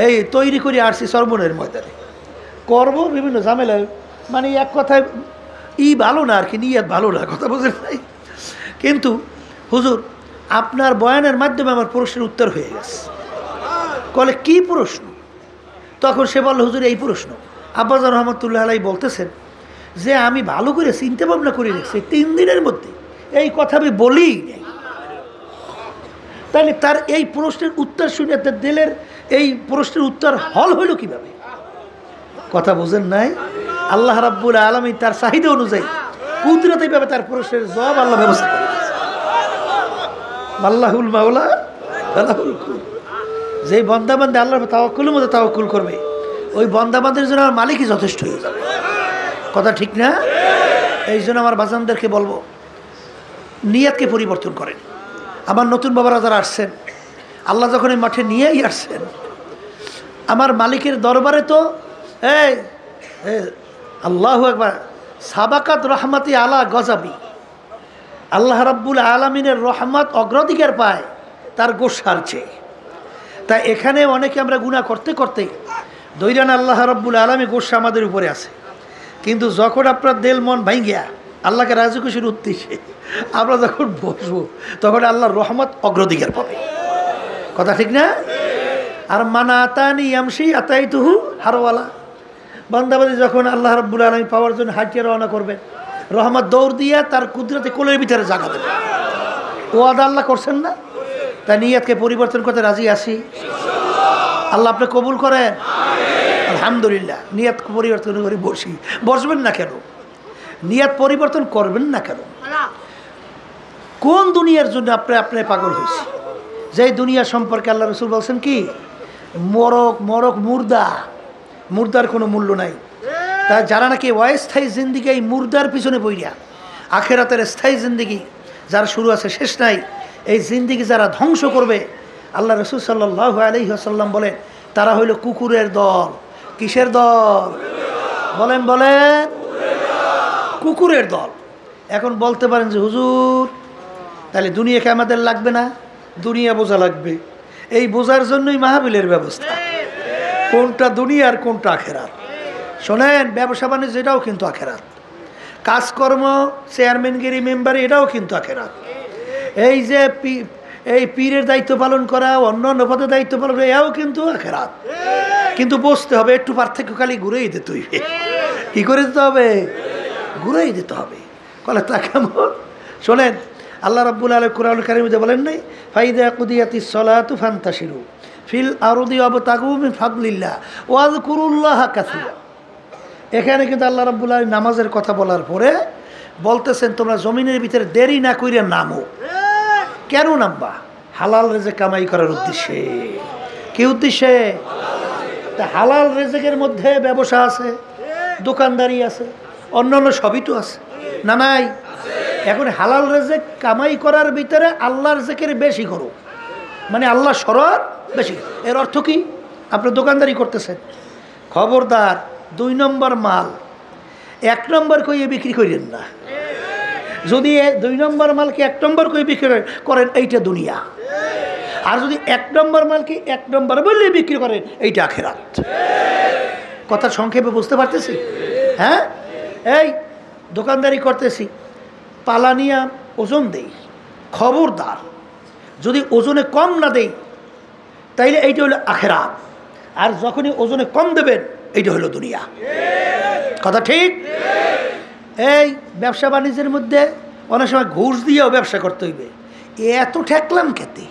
এই তৈরি করে আসছি সর্বনের ময়দানে করব, বিভিন্ন ঝামেলায়, মানে এক কথায় ভালো না আর কি, নিয়ত ভালো না, কথা বুঝেন নাই। কিন্তু হুজুর আপনার বয়ানের মাধ্যমে আমার প্রশ্নের উত্তর হয়ে গেছে। বলে কি প্রশ্ন? তখন সে বলল, হুজুর এই প্রশ্ন। আব্বাজান রহমতুল্লাহ আলাই বলতেছেন যে আমি ভালো করে চিন্তা ভাবনা করে রেখেছি, 3 দিনের মধ্যে এই কথা আমি বলি নাই। তাহলে তার এই প্রশ্নের উত্তর শুনে তার দিলের এই প্রশ্নের উত্তর হল হইল কিভাবে? কথা বুঝেন নাই? আল্লাহ রাব্বুল আলামিন তার চাহিদা অনুযায়ী কুদরতিভাবে তার প্রশ্নের জবাব আল্লাহ ব্যবস্থা করে দিয়েছে। আল্লাহুল মাওলা আল্লাহুল কুল। যে বান্দা আল্লাহর তাওয়াক্কুলের মধ্যে তাওয়াক্কুল করবে, ওই বান্দাবান্দির জন্য আমার মালিকই যথেষ্ট হয়ে যাবে। কথা ঠিক না? এই জন্য আমার বাজানদেরকে বলবো, নিয়তকে পরিবর্তন করেন। আমার নতুন বাবারা যারা আসছেন, আল্লাহ যখন এই মাঠে নিয়েই আসছেন, আমার মালিকের দরবারে তো এই আল্লাহু আকবার, সাবাকাত রহমাতি আলা গজাবি, আল্লাহ রাব্বুল আলামিনের রহমত অগ্রাধিকার পায় তার গোসার চেয়ে। তাই এখানে অনেকে আমরা গুনাহ করতে করতে দৈরান আল্লাহ রাব্বুল আলামিন গোসা আমাদের উপরে আছে। কিন্তু যখন আপনার দিল মন ভাঙ্গিয়া আল্লাহকে রাজি খুশির উদ্দেশ্যে আমরা যখন বসবো, তখন আল্লাহর রহমত অগ্রাধিকার পাবে। কথা ঠিক না? আর মানা আতানি ইয়ামশি আতাইতুহু হারওয়ালা, বান্দাবাদী যখন আল্লাহ রাব্বুল আলামিন পাওয়ার জন্য হাঁটিয়ে রওনা করবেন, রহমত দৌড় দিয়া তার কুদরতে কোলের ভিতরে জায়গা দেবে। ও আদা আল্লাহ করছেন না? তাই নিয়তকে পরিবর্তন করতে রাজি আছি। আল্লাহ আপনি কবুল করেন। আলহামদুলিল্লাহ। নিয়ত পরিবর্তন করে বসবেন না কেন? নিয়ত পরিবর্তন করবেন না কেন? কোন দুনিয়ার জন্য আপনি পাগল হয়েছে? যে দুনিয়া সম্পর্কে আল্লাহ রাসূল বলছেন কি, মরক মুর্দার কোনো মূল্য নাই। তা যারা নাকি অস্থায়ী জিন্দিগি এই মুর্দার পিছনে বইয়া, আখেরাতের স্থায়ী জিন্দিগি যার শুরু আছে শেষ নাই, এই জিন্দিগি যারা ধ্বংস করবে, আল্লাহ রাসূল সাল্লাল্লাহু আলাইহি ওয়াসাল্লাম বলেন তারা হইল কুকুরের দল। কিসের দল? বলেন কুকুরের দল। এখন বলতে পারেন যে হুজুর তাহলে দুনিয়াকে আমাদের লাগবে না? দুনিয়া বোঝা লাগবে। এই বোঝার জন্যই মাহফিলের ব্যবস্থা। কোনটা দুনিয়া আর কোনটা আখেরাত। শোনেন, ব্যবসা বাণিজ্য এটাও কিন্তু আখেরাত। কাজকর্ম, চেয়ারম্যানগিরি, মেম্বারি, এটাও কিন্তু আখেরাত। এই যে এই পীরের দায়িত্ব পালন করা, অন্য পদের দায়িত্ব পালন করা, এও কিন্তু আখেরাত। কিন্তু বুঝতে হবে একটু পার্থক্য, খালি ঘুরেই দিতে হইবে। কী করে দিতে হবে? ঘুরেই দিতে হবে। কলে তা কেমন? শোনেন, আল্লাহ রাব্বুল আলামিন কুরআনুল কারীমে বলেন নাই, ফাইদা কুদিয়াতিস সালাতু ফান্তাশিরু ফিল আরদি ওয়াবতাগু মিন ফাদলিল্লাহ ওয়াযকুরুল্লাহা কাসীরা। এখানে কিন্তু আল্লাহ রাব্বুল আলামিন নামাজের কথা বলার পরে বলতেছেন তোমরা জমিনের ভিতরে দেরি না কইরা নামো। কেন নামবা? হালাল রিজিক কামাই করার উদ্দেশ্যে। কি উদ্দেশ্যে? তা হালাল রিজিকের মধ্যে ব্যবসা আছে, দোকানদারি আছে, অন্যান্য সবই তো আছে না? নাই? এখন হালাল রিজিক কামাই করার ভিতরে আল্লাহর জিকির বেশি করো, মানে আল্লাহ স্মরণ বেশি। এর অর্থ কি? আপনি দোকানদারি করতেছেন, খবরদার 2 নম্বর মাল 1 নম্বর কইয়ে বিক্রি করেন না। যদি 2 নম্বর মালকে 1 নম্বর কই বিক্রি করেন এইটা দুনিয়া, আর যদি 1 নম্বর মালকে 1 নম্বর বলে বিক্রি করেন এইটা আখিরাত। কথা সংক্ষেপে বুঝতে পারতেছি? হ্যাঁ, এই দোকানদারি করতেছি, পালা নিয়া ওজন দেই, খবরদার যদি ওজনে কম না দেই তাইলে এইটা হলো আখিরাত, আর যখনই ওজনে কম দেবেন এইটা হলো দুনিয়া। কথা ঠিক? এই ব্যবসা বাণিজ্যের মধ্যে অনেক সময় ঘুষ দিয়েও ব্যবসা করতে হইবে। এত ঠেকলাম খেতে,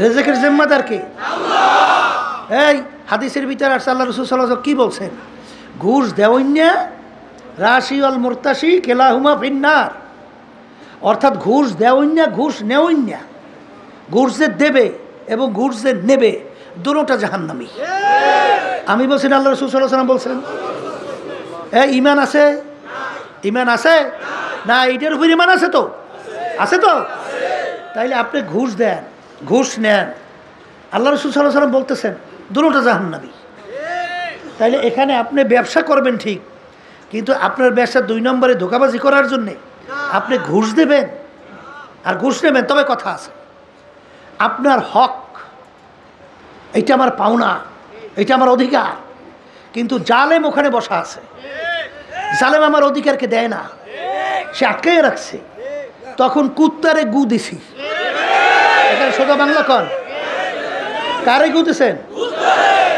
রেজেকের জিম্মাদার কে? এই হাদিসের ভিতরে আর আল্লাহ রাসূল সাল্লাল্লাহু আলাইহি ওয়াসাল্লাম কি বলছেন? ঘুষ দেওইন্যা রাশি অল মুরতাশি কেলাহুমা ফিন্নার। অর্থাৎ ঘুষ দেওইন্যা ঘুষ নেওইন্যা, ঘুষ যে দেবে এবং ঘুষ যে নেবে দুটোটা জাহান্নামী। আমি বলছি না, আল্লাহ রাসূল সাল্লাল্লাহু আলাইহি ওয়াসাল্লাম বলছেন। ইমান আছে? ইমান আছে না? এইটার উপর ইমান আছে তো? আছে তো? তাইলে আপনি ঘুষ দেন, ঘুষ নেন, আল্লাহ রাসূল সাল্লাল্লাহু আলাইহি ওয়াসাল্লাম বলতেছেন দুটোটা জাহান্নামী। তাইলে এখানে আপনি ব্যবসা করবেন ঠিক, কিন্তু আপনার ব্যবসা 2 নম্বরে ধোঁকাবাজি করার জন্যে আপনি ঘুষ দেবেন আর ঘুষ নেবেন। তবে কথা আছে, আপনার হক, এটা আমার পাওনা, এটা আমার অধিকার, কিন্তু জালেম ওখানে বসা আছে। জালেম আমার অধিকারকে দেয় না, সে আটকাইয়ে রাখছে। তখন কুত্তারে গু দিছি। এখানে সোজা বাংলা কন, কারে গু দিছেন?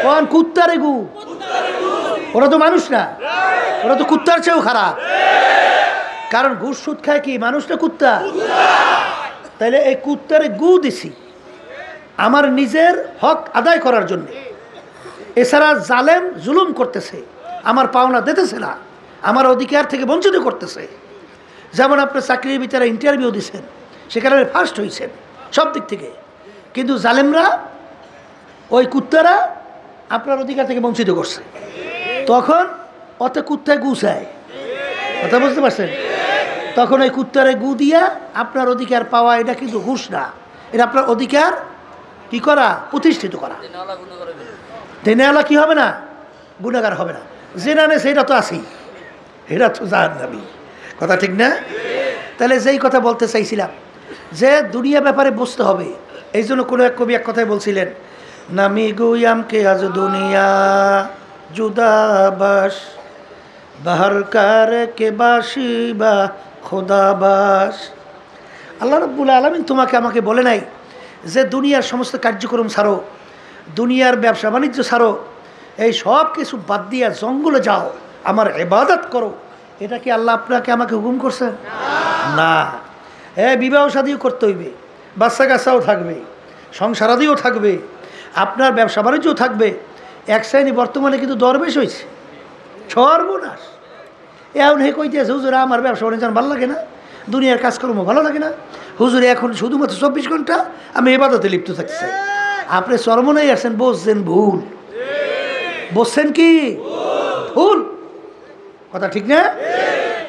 কন কুত্তারে গু। ওরা তো মানুষ না, ওরা তো কুত্তার চেয়েও খারাপ। কারণ ঘুষ সুদ খায় কি মানুষ না কুত্তা? তাইলে এই কুত্তারে গু দিছি আমার নিজের হক আদায় করার জন্য। এছাড়া জালেম জুলুম করতেছে, আমার পাওনা দিতেছে না, আমার অধিকার থেকে বঞ্চিত করতেছে। যেমন আপনি চাকরির ভিতরে ইন্টারভিউ দিচ্ছেন, সেখানে ফার্স্ট হয়েছেন সব দিক থেকে, কিন্তু জালেমরা, ওই কুত্তারা আপনার অধিকার থেকে বঞ্চিত করছে। তখন অত কুত্তায় গু চায়। কথা বুঝতে পারছেন? তখন ওই কুত্তারে গু দিয়া আপনার অধিকার পাওয়া, এটা কিন্তু ঘুষ না, এটা আপনার অধিকার কি করা? প্রতিষ্ঠিত করা। দেনেওয়ালা কি হবে না? গুনাহগার হবে না। জেনা নে সেটা তো আছেই, এটা তো জাহান্নামী। কথা ঠিক না? তাহলে যেই কথা বলতে চাইছিলাম যে দুনিয়া ব্যাপারে বুঝতে হবে। এই জন্য কোনো এক কবি এক কথাই বলছিলেন, নামি গুয়াম কে আজ দুনিয়া জুদাবাস বাহার কার কে বাসি বা খোদাবাস। আল্লাহ রাব্বুল আলামিন তোমাকে আমাকে বলে নাই যে দুনিয়ার সমস্ত কার্যক্রম ছাড়ো, দুনিয়ার ব্যবসা বাণিজ্য ছাড়ো, এই সব কিছু বাদ দিয়া জঙ্গলে যাও, আমার ইবাদত করো। এটা কি আল্লাহ আপনাকে আমাকে হুকুম করছেন? না। বিবাহ শাদীও করতে হইবে, বাচ্চা কাচ্চাও থাকবে, সংসারাদিও থাকবে, আপনার ব্যবসা বাণিজ্যও থাকবে। এক শ্রেণী বর্তমানে কিন্তু দরবেশ হয়েছে, সর্বনাশ। এখন হে কইতেছে হুজুর আমার ব্যবসা বাণিজ্য ভালো লাগে না, দুনিয়ার কাজকর্ম ভালো লাগে না, হুজুর এখন শুধুমাত্র 24 ঘন্টা আমি ইবাদতে লিপ্ত থাকতে চাই। আপনি চরমনাই আসছেন, বসছেন ভুল। বসছেন কি ভুল? কথা ঠিক না?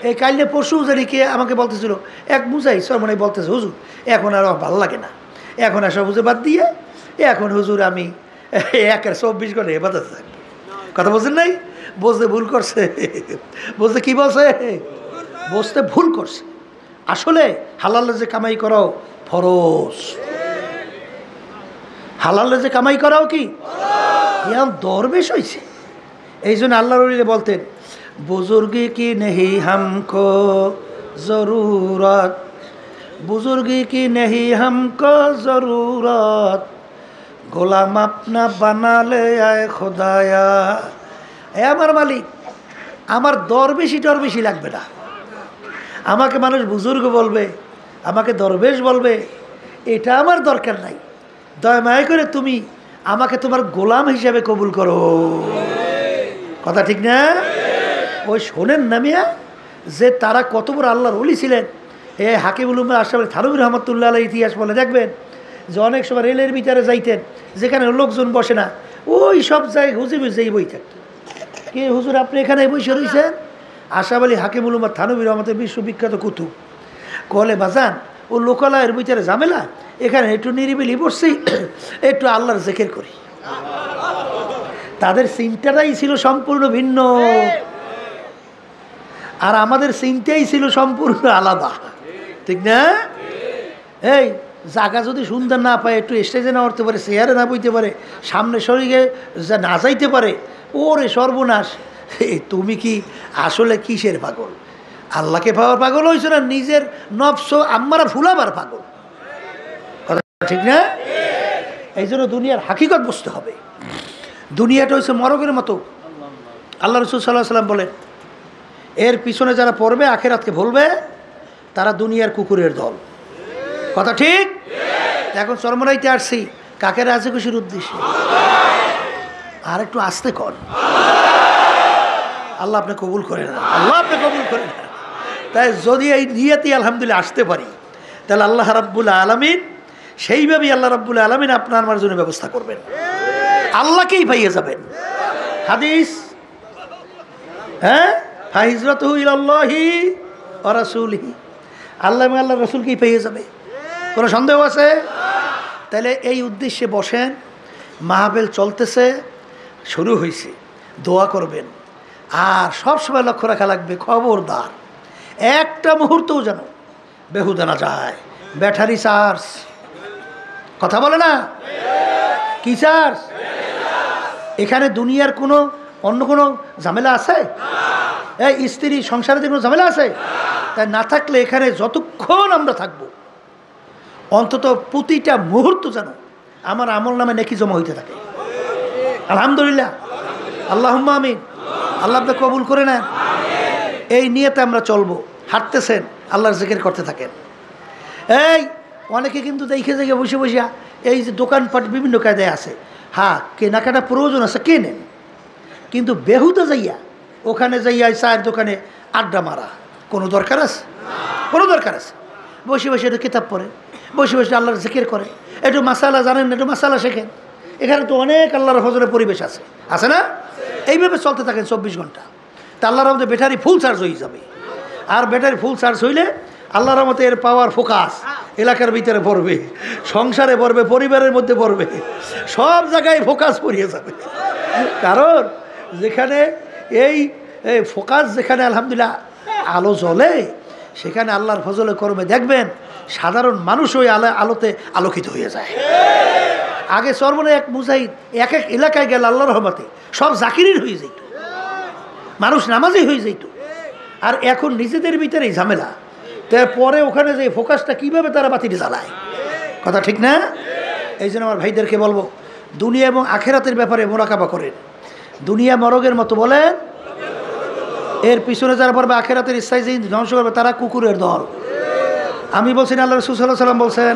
এই কাইলে পরশু জানিকে আমাকে বলতেছিল এক বুঝাই চরমনাই বলতেছে, হুজুর এখন আর ভালো লাগে না, এখন আর সব বুঝে বাদ দিয়ে এখন হুজুর আমি 24 ঘন্টা ইবাদতে থাকবো। কথা বলছেন নাই? বসতে ভুল করছে। বসতে কি বলছে? বসতে ভুল করছে। আসলে হালালে যে কামাই করাও ফরজ, হালালে যে কামাই করাও কি এখন দরবেশ হয়েছে। এই জন্য আল্লাহর ওলি বলতেন, বুজুর্গি কি নেহি হামকো জরুরত, বুজুর্গি কি নেহি হামকো জরুরত, গোলাম আপনা বানালে আয় খোদায়া। আমার মালিক, আমার দরবেশি টরবেশি লাগবে না। আমাকে মানুষ বুজুর্গ বলবে, আমাকে দরবেশ বলবে, এটা আমার দরকার নাই। দয়া মায়া করে তুমি আমাকে তোমার গোলাম হিসাবে কবুল করো। কথা ঠিক না? ওই শোনেন না মিয়া, যে তারা কত বড় আল্লাহর ওলি ছিলেন। হাকিমুল উম্মাহ আশরাফ আলী থানভী রহমাতুল্লাহ আলাইহির ইতিহাস বলে দেখবেন যে অনেক সময় রেলের ভিতরে যাইতেন, যেখানে লোকজন বসে না, ওই সব জায়গায় হুজুর যেই বই থাকত। কে হুজুর আপনি এখানে বসে রয়েছেন? আশরাফ আলী হাকিমুল উম্মাহ থানভী রহমতের বিশ্ববিখ্যাত কুতুব। কলে বাজান ও লোকালয়ের ভিতরে ঝামেলা, এখানে একটু নিরিবিলি বসছি, একটু আল্লাহর জিকির করি। তাদের চিন্তাটাই ছিল সম্পূর্ণ ভিন্ন। আর আমাদের চিন্তাই ছিল সম্পূর্ণ আলাদা, ঠিক না? এই জায়গা যদি সুন্দর না পায়, একটু স্টেজে না উঠতে পারে, চেয়ারে না বইতে পারে, সামনে শরীরে না যাইতে পারে, ওরে সর্বনাশ। তুমি কি আসলে কিসের পাগল? আল্লাহকে পাওয়ার পাগল হয়েছে না নিজের নফস আম্মারা ফুলাবার পাগল? কথা ঠিক না? এই জন্য দুনিয়ার হাকিকত বুঝতে হবে। দুনিয়াটা হচ্ছে মরগের মতো। আল্লাহ রসুল সাল্লাল্লাহু আলাইহি ওয়াসাল্লাম বলেন, এর পিছনে যারা পড়বে আখিরাতকে ভুলবে তারা দুনিয়ার কুকুরের দল। কথা ঠিক? এখন চরমরাইতে আসছি কাকে রাজি খুশির উদ্দেশ্যে। আর একটু আস্তে কর, আল্লাহ আপনি কবুল করে না, আল্লাহ আপনি কবুল করে না। তাই যদি এই নিয়তি আলহামদুলিল্লাহ আসতে পারি, তাহলে আল্লাহ রাব্বুল আলামিন সেইভাবেই আল্লাহ রাব্বুল আলামিন আপনার আমার জন্য ব্যবস্থা করবেন, আল্লাহকেই পাইয়ে যাবেন। হাদিস, হ্যাঁ, ফাহিজরাতুহু ইলাল্লাহি ওয়া রাসূলিহি, আল্লাহ এবং আল্লাহর রাসূলকেই পেয়ে যাবে। কোনো সন্দেহ আছে? তাহলে এই উদ্দেশ্যে বসেন, মাহফিল চলতেছে, শুরু হয়েছে, দোয়া করবেন। আর সবসময় লক্ষ্য রাখা লাগবে, খবরদার একটা মুহূর্তও যেন বেহুদা না যায়। ব্যাটারি চার্জ, কথা বলে না, কি চার্জ? এখানে দুনিয়ার কোনো অন্য কোনো ঝামেলা আছে? এই স্ত্রী সংসারে কোনো ঝামেলা আছে? তাই না থাকলে এখানে যতক্ষণ আমরা থাকবো, অন্তত প্রতিটা মুহূর্ত যেন আমার আমল নামে নেকি জমা হইতে থাকে। আলহামদুলিল্লাহ, আল্লাহুম্মা আমিন। আল্লাহ আপনি কবুল করে নেন। এই নিয়েতে আমরা চলবো। হাঁটতেছেন, আল্লাহর জিকির করতে থাকেন। এই অনেকে কিন্তু দেখে দেখে বসে বসে এই যে দোকানপাট বিভিন্ন কায়দায় আছে, হ্যাঁ কেনাকাটা প্রয়োজন আছে, কেনেন, কিন্তু বেহুদা যাইয়া ওখানে যাইয়া চায়ের দোকানে আড্ডা মারা কোনো দরকার আছে? কোনো দরকার আছে? বসে বসে একটু কিতাব পড়ে, বসে বসে আল্লাহর জিকির করে, একটু মাসালা জানেন, একটু মাসালা শেখেন। এখানে তো অনেক আল্লাহর ফজলের পরিবেশ আছে, আছে না? এইভাবে চলতে থাকেন 24 ঘন্টা। তা আল্লাহর রহমতে ব্যাটারি ফুল চার্জ হয়ে যাবে। আর ব্যাটারি ফুল চার্জ হইলে আল্লাহর রহমতে এর পাওয়ার ফোকাস এলাকার ভিতরে পড়বে, সংসারে পড়বে, পরিবারের মধ্যে পড়বে, সব জায়গায় ফোকাস পড়িয়ে যাবে। কারণ যেখানে এই ফোকাস, যেখানে আলহামদুলিল্লাহ আলো জ্বলে, সেখানে আল্লাহর ফজলে কর্মে দেখবেন সাধারণ মানুষ ওই আলোতে আলোকিত হয়ে যায়। আগে চরমনে এক মুজাহিদ এক এক এলাকায় গেল আল্লাহর রহমতে সব জাকিরির হয়ে যেত, মানুষ নামাজি হয়ে যেত। আর এখন নিজেদের ভিতরেই ঝামেলা, তারপরে ওখানে যে ফোকাসটা কীভাবে তারা বাতিল জ্বালায়। কথা ঠিক না? এই জন্য আমার ভাইদেরকে বলবো, দুনিয়া এবং আখেরাতের ব্যাপারে মোরাকাবা করেন। দুনিয়া মরগের মতো বলেন, এর পিছনে যারা পড়বে আখেরাতের ইচ্ছায় যে ধ্বংস করবে তারা কুকুরের দল। আমি বলছি না, আল্লাহ রাসূল সাল্লাল্লাহু আলাইহি ওয়াসাল্লাম বলছেন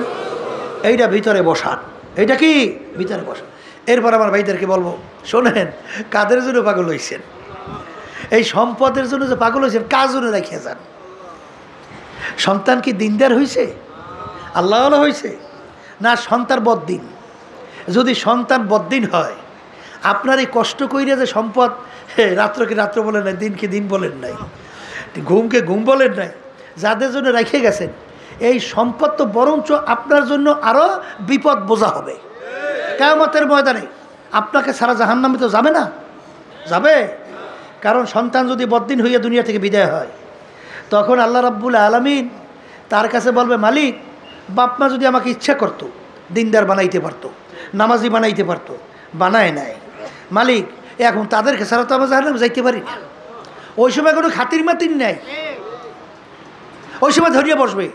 এইটা ভিতরে বসান, এইটা কি ভিতরে বসান। এরপর আমার ভাইদেরকে বলবো, শোনেন, কাদের জন্য পাগল হয়েছেন? এই সম্পদের জন্য যে পাগল হয়েছেন, কার জন্য রাখিয়ে যান? সন্তান কি দিনদার হয়েছে, আল্লাহ হয়েছে, না সন্তান বদ্দিন? যদি সন্তান বদ্দিন হয়, আপনার এই কষ্ট কইরা যে সম্পদ, রাত্রকে রাত্র বলেন নাই, দিনকে দিন বলেন নাই, ঘুমকে ঘুম বলেন নাই, যাদের জন্য রেখে গেছেন, এই সম্পদ তো বরঞ্চ আপনার জন্য আরও বিপদ বোঝা হবে। কিয়ামতের ময়দানে আপনাকে সারা জাহান্নামে তো যাবে না, যাবে। কারণ সন্তান যদি বদ্দিন হইয়া দুনিয়া থেকে বিদায় হয়, তখন আল্লাহ রাব্বুল আলামিন তার কাছে বলবে, মালিক, বাপমা যদি আমাকে ইচ্ছা করতো দিনদার বানাইতে পারতো, নামাজি বানাইতে পারতো, বানায় নাই। মালিক, এখন তাদেরকে ছাড়া তো আমরা জাহান্নামে যাইতে পারি না। ওই সময় কোনো খাতির মাতির নাই। ওই সময় ধরিয়ে বসবে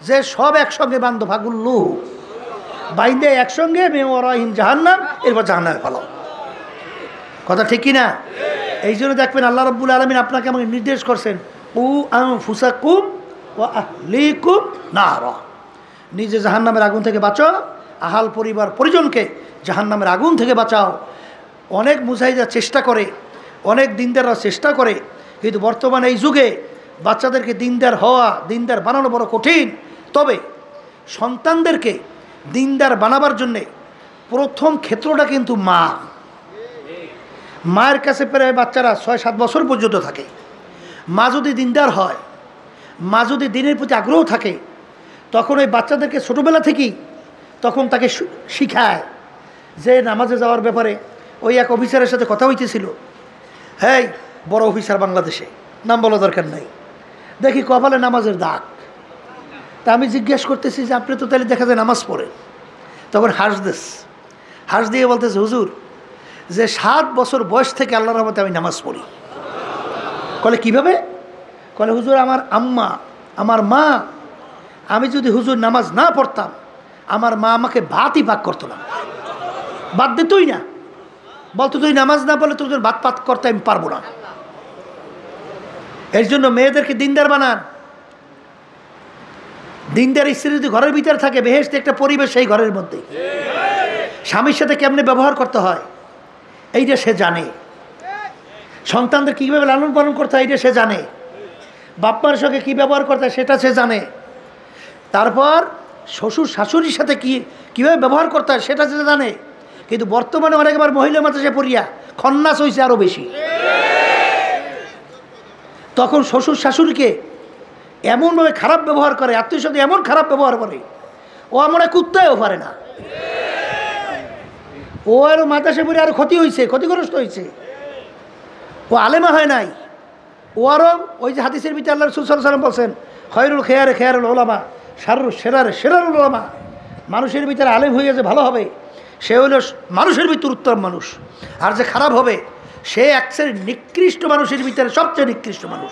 যে সব একসঙ্গে বান্ধব, ফাগুল্লু বাইন্দে একসঙ্গে মেওয়ারাহিম জাহান্নাম, এরপর জাহান্নামে ফেলাও। কথা ঠিক কিনা? এই জন্য দেখবেন আল্লাহ রাব্বুল আলামিন আপনাকে আমাকে নির্দেশ করছেন, উ আনফুসাকুম ওয়া আহলিকুম নারা, নিজে জাহান্নামের আগুন থেকে বাঁচাও, আহাল পরিবার পরিজনকে জাহান্নামের আগুন থেকে বাঁচাও। অনেক মুজাহিদরা চেষ্টা করে, অনেক দিনদাররা চেষ্টা করে, কিন্তু বর্তমানে এই যুগে বাচ্চাদেরকে দিনদার হওয়া, দিনদার বানানো বড় কঠিন। তবে সন্তানদেরকে দিনদার বানাবার জন্যে প্রথম ক্ষেত্রটা কিন্তু মা। মায়ের কাছে প্রায় বাচ্চারা 6-7 বছর পর্যন্ত থাকে। মা যদি দিনদার হয়, মা যদি দিনের প্রতি আগ্রহ থাকে, তখন ওই বাচ্চাদেরকে ছোটোবেলা থেকেই তখন তাকে শিখায় যে নামাজে যাওয়ার ব্যাপারে। ওই এক অফিসারের সাথে কথা হইতেছিল, হ্যাঁ, বড় অফিসার বাংলাদেশে, নাম বলা দরকার নাই, দেখি কপালে নামাজের দাগ। তা আমি জিজ্ঞেস করতেছি যে আপনি তো তাহলে দেখা যায় নামাজ পড়ে। তখন হাঁস দিয়ে বলতেছে, হুজুর যে 7 বছর বয়স থেকে আল্লাহর রহমতে আমি নামাজ পড়ি। কলে কিভাবে? কলে হুজুর আমার আম্মা, আমার মা, আমি যদি হুজুর নামাজ না পড়তাম আমার মা আমাকে ভাতই পাক করতো না, ভাত দিতই না, বলতো তুই নামাজ না পড়লে তোর ভাত পাক করতে আমি পারবো না। এর জন্য মেয়েদেরকে দিনদার বানান। দিনদার স্ত্রী যদি ঘরের ভিতরে থাকে, বেহেশতে একটা পরিবেশ সেই ঘরের মধ্যে। স্বামীর সাথে কেমনে ব্যবহার করতে হয় এইটা সে জানে, সন্তানদের কীভাবে লালন পালন করতে হয় এইটা সে জানে, বাপ্পার সঙ্গে কী ব্যবহার করতে হয় সেটা সে জানে, তারপর শ্বশুর শাশুড়ির সাথে কীভাবে ব্যবহার করতে হয় সেটা সে জানে। কিন্তু বর্তমানে অনেকবার মহিলা মাদ্রাসায় পড়িয়া খন্নাস হয়েছে আরও বেশি। তখন শ্বশুর শাশুড়িকে এমনভাবে খারাপ ব্যবহার করে, আত্মীয় সাথে এমন খারাপ ব্যবহার করে, ও আমরা কুত্তায়ও পারে না। ও আরও মাদ্রাসায় পড়ে আরও ক্ষতিগ্রস্ত হয়েছে। ও আলেমা হয় নাই, ও আরও ওই যে হাদিসের ভিতরে আল্লাহ রাসূল সাল্লাল্লাহু আলাইহি ওয়াসাল্লাম বলছেন, খয়রুল খেয়ারুল উলামা, শাররুল শেরারুল উলামা। মানুষের ভিতরে আলেম হয়ে যে ভালো হবে সে হইল মানুষের ভিতর উত্তম মানুষ, আর যে খারাপ হবে সে এক শ্রেণীর নিকৃষ্ট মানুষের ভিতরে সবচেয়ে নিকৃষ্ট মানুষ।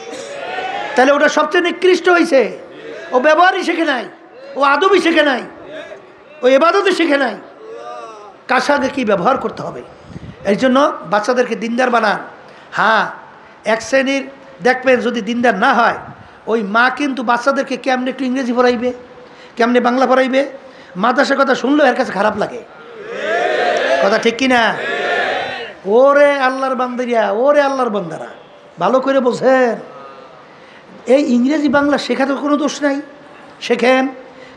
তাহলে ওটা সবচেয়ে নিকৃষ্ট হয়েছে। ও ব্যবহারই শেখে নাই, ও আদবই শেখে নাই, ও ইবাদতই শেখে নাই, কার সঙ্গে কী ব্যবহার করতে হবে। এই জন্য বাচ্চাদেরকে দিনদার বানান। হ্যাঁ, এক শ্রেণীর দেখবেন যদি দিনদার না হয়, ওই মা কিন্তু বাচ্চাদেরকে কেমনে একটু ইংরেজি পড়াইবে, কেমনে বাংলা পড়াইবে, মাদ্রাসার কথা শুনলেও এর কাছে খারাপ লাগে। কথা ঠিক কিনা? ওরে আল্লাহর বান্দারিয়া, ওরে আল্লাহর বান্দারা, ভালো করে বোঝেন, এই ইংরেজি বাংলা শেখাতে কোনো দোষ নাই, শেখেন।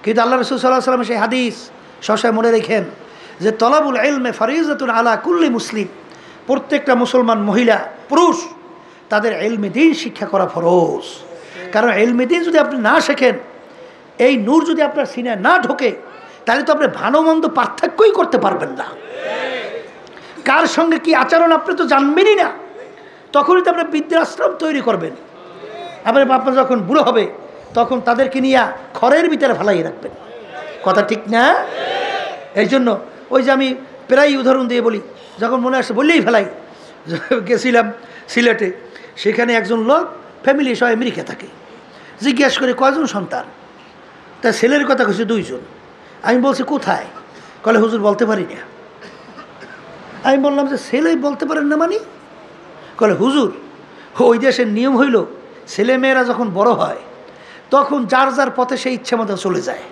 কিন্তু আল্লাহ রাসূল সাল্লাল্লাহু আলাইহি ওয়াসাল্লাম সেই হাদিস সবসময় মনে রেখেন যে তলাবুল ইলমে ফারিজাতুন আলা কুল্লি মুসলিম, প্রত্যেকটা মুসলমান মহিলা পুরুষ তাদের ইলমে দ্বীন শিক্ষা করা ফরজ। কারণ ইলমে দ্বীন যদি আপনি না শেখেন, এই নূর যদি আপনার সিনায় না ঢোকে, তাহলে তো আপনি ভালো মন্দ পার্থক্যই করতে পারবেন না। কার সঙ্গে কি আচরণ আপনি তো জানবেনই না, তখনই তো আপনি বৃদ্ধাশ্রম তৈরি করবেন। আপনার বাবা যখন বুড়ো হবে তখন তাদেরকে নিয়ে খড়ের ভিতরে ফেলাই রাখবেন। কথা ঠিক না? এই জন্য ওই যে আমি প্রায় উদাহরণ দিয়ে বলি, যখন মনে আসে বললেই ফেলাই। গেছিলাম সিলেটে, সেখানে একজন লোক ফ্যামিলি সহ আমেরিকা থাকে। জিজ্ঞেস করে কয়জন সন্তান, তা ছেলের কথা কইছে 2 জন। আমি বলছি কোথায়? কলে হুজুর বলতে পারি না। আমি বললাম যে ছেলেই বলতে পারেন না মানে? কলে হুজুর ওই দেশের নিয়ম হইল ছেলেমেয়েরা যখন বড় হয় তখন যার যার পথে সেই ইচ্ছে মতো চলে যায়,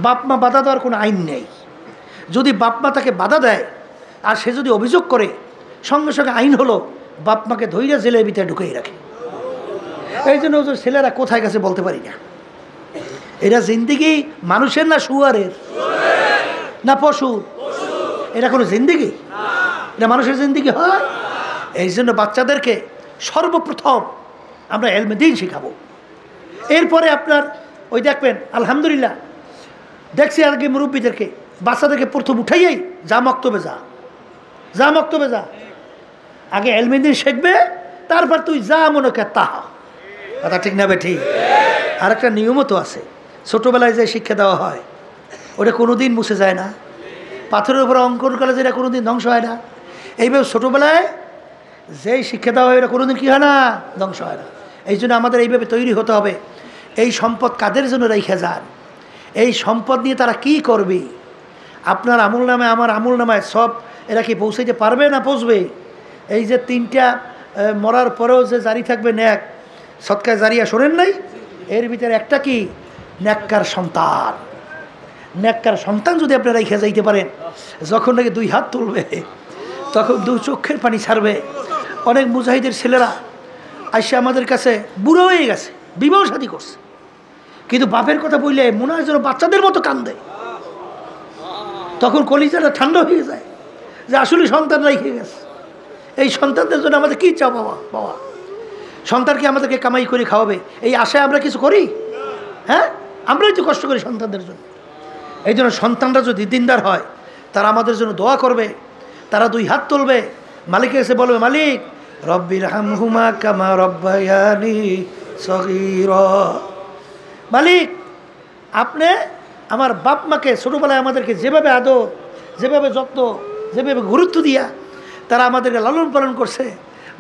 বাপ মা বাধা দেওয়ার কোনো আইন নেই। যদি বাপ মা তাকে বাধা দেয় আর সে যদি অভিযোগ করে, সঙ্গে সঙ্গে আইন হলো বাপ মাকে ধৈর্য জেলের ভিতরে ঢুকিয়ে রাখে। এই জন্য ছেলেরা কোথায় গেছে বলতে পারি না। এরা জিন্দিগি মানুষের না শুয়ারের না পশুর? এটা কোনো জিন্দিগি? এটা মানুষের জিন্দিগি হয়? এই জন্য বাচ্চাদেরকে সর্বপ্রথম আমরা ইলমে দ্বীন শেখাবো। এরপরে আপনার ওই দেখবেন আলহামদুলিল্লাহ দেখছি আগে মুরব্বীদেরকে বাচ্চাদেরকে প্রথম উঠাইয়াই যা মক্তবে যা, আগে ইলমে দ্বীন শিখবে, তারপর তুই যা মনে কর তা। কথা ঠিক না বেঠি? আর একটা নিয়মও তো আছে, ছোটোবেলায় যে শিক্ষা দেওয়া হয় ওটা কোনো দিন মুছে যায় না। পাথরের উপরে অঙ্কন করলে যেটা কোনো দিন ধ্বংস হয় না, এইভাবে ছোটোবেলায় যেই শিক্ষা দেওয়া হয় এটা কোনো দিন কী হয় না, ধ্বংস হয় না। এই জন্য আমাদের এইভাবে তৈরি হতে হবে। এই সম্পদ কাদের জন্য রেখে যান? এই সম্পদ নিয়ে তারা কি করবে? আপনার আমল নামায় আমার আমল নামায় সব এরা কি পৌঁছাইতে পারবে না পৌঁছবে? এই যে 3টা মরার পরেও যে জারি থাকবে ন্যাক, সৎকায় জারিয়া শোনেন নাই? এর ভিতরে একটা কি, ন্যাক্কার সন্তান। ন্যাক্কার সন্তান যদি আপনারা রেখে যাইতে পারেন, যখন নাকি 2 হাত তুলবে তখন 2 চোখের পানি ছাড়বে। অনেক মুজাহিদের ছেলেরা আইসে আমাদের কাছে বুড়ো হয়ে গেছে, বিবাহ শাদী করছে, কিন্তু বাপের কথা বললে মনে হয় যেন বাচ্চাদের মতো কান্দে। তখন কলিজাটা ঠান্ডা হয়ে যায় যে আসলে সন্তান রেখে গেছে। এই সন্তানদের জন্য আমাদের কী চাও বাবা? সন্তানকে আমাদেরকে কামাই করে খাওয়াবে, এই আশায় আমরা কিছু করি? হ্যাঁ, আমরাই তো কষ্ট করি সন্তানদের জন্য। এই জন্য সন্তানরা যদি দিনদার হয় তারা আমাদের জন্য দোয়া করবে, তারা 2 হাত তুলবে, মালিকের কাছে বলবে মালিক রব্বিরহামহুমা কামা রব্বায়ানি সগীরা। মালিক, আপনি আমার বাপ মাকে ছোটোবেলায় আমাদেরকে যেভাবে আদর, যেভাবে যত্ন, যেভাবে গুরুত্ব দিয়া তারা আমাদেরকে লালন পালন করছে,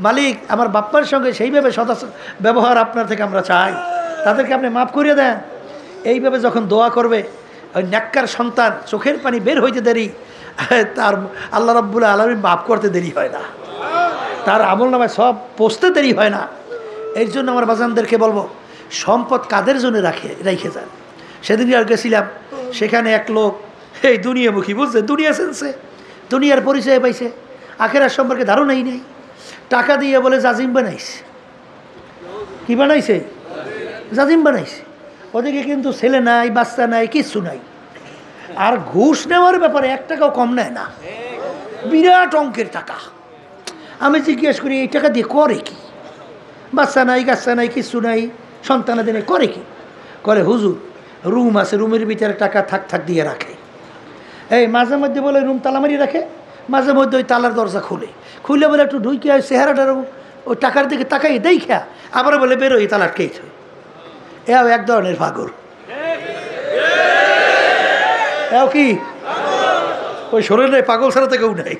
মালিক আমার বাপ্পার সঙ্গে সেইভাবে সদা ব্যবহার আপনার থেকে আমরা চাই। তাদেরকে আপনি মাফ করে দেন। এইভাবে যখন দোয়া করবে, ওই ন্যাক্কার সন্তান চোখের পানি বের হইতে দেরি, তার আল্লাহ রাব্বুল আলামিন মাফ করতে দেরি হয় না, তার আমল নামায় সব পৌঁছতে দেরি হয় না। এর জন্য আমার বাজানদেরকে বলবো, সম্পদ কাদের জন্য রেখে যান। সেদিন আর গেছিলাম, সেখানে এক লোক এই দুনিয়ামুখী, বুঝছে, দুনিয়া সেন্সে, দুনিয়ার পরিচয় পাইছে, আখেরার সম্পর্কে ধারণাই নেই। টাকা দিয়ে বলে জাজিম বানাইছে। কি বানাইছে? জাজিম বানাইছে। ওদিকে কিন্তু ছেলে নাই, বাচ্চা নাই, কিচ্ছু নাই। আর ঘুষ নেওয়ার ব্যাপারে 1 টাকাও কম নেয় না, বিরাট অঙ্কের টাকা। আমি জিজ্ঞেস করি, এই টাকা দিয়ে করে কি? বাচ্চা নাই, কাচ্চা নাই, কিচ্ছু নাই, সন্তানাদের নেই, করে কি? করে হুজুর রুম আছে, রুমের ভিতরে টাকা থাক দিয়ে রাখে। এই মাঝে মধ্যে বলে রুম তালা মারি রাখে, মাঝে মধ্যে ওই তালার দরজা খুলে বলে একটু ঢুকে চেহারাটার ওই টাকার দিকে তাকাই দেই খেয়া, আবার বলে বেরোই তালা আটকেই থই। এও এক ধরনের পাগল। এও কি ওই শরীরে পাগল ছাড়া তো কেউ নাই।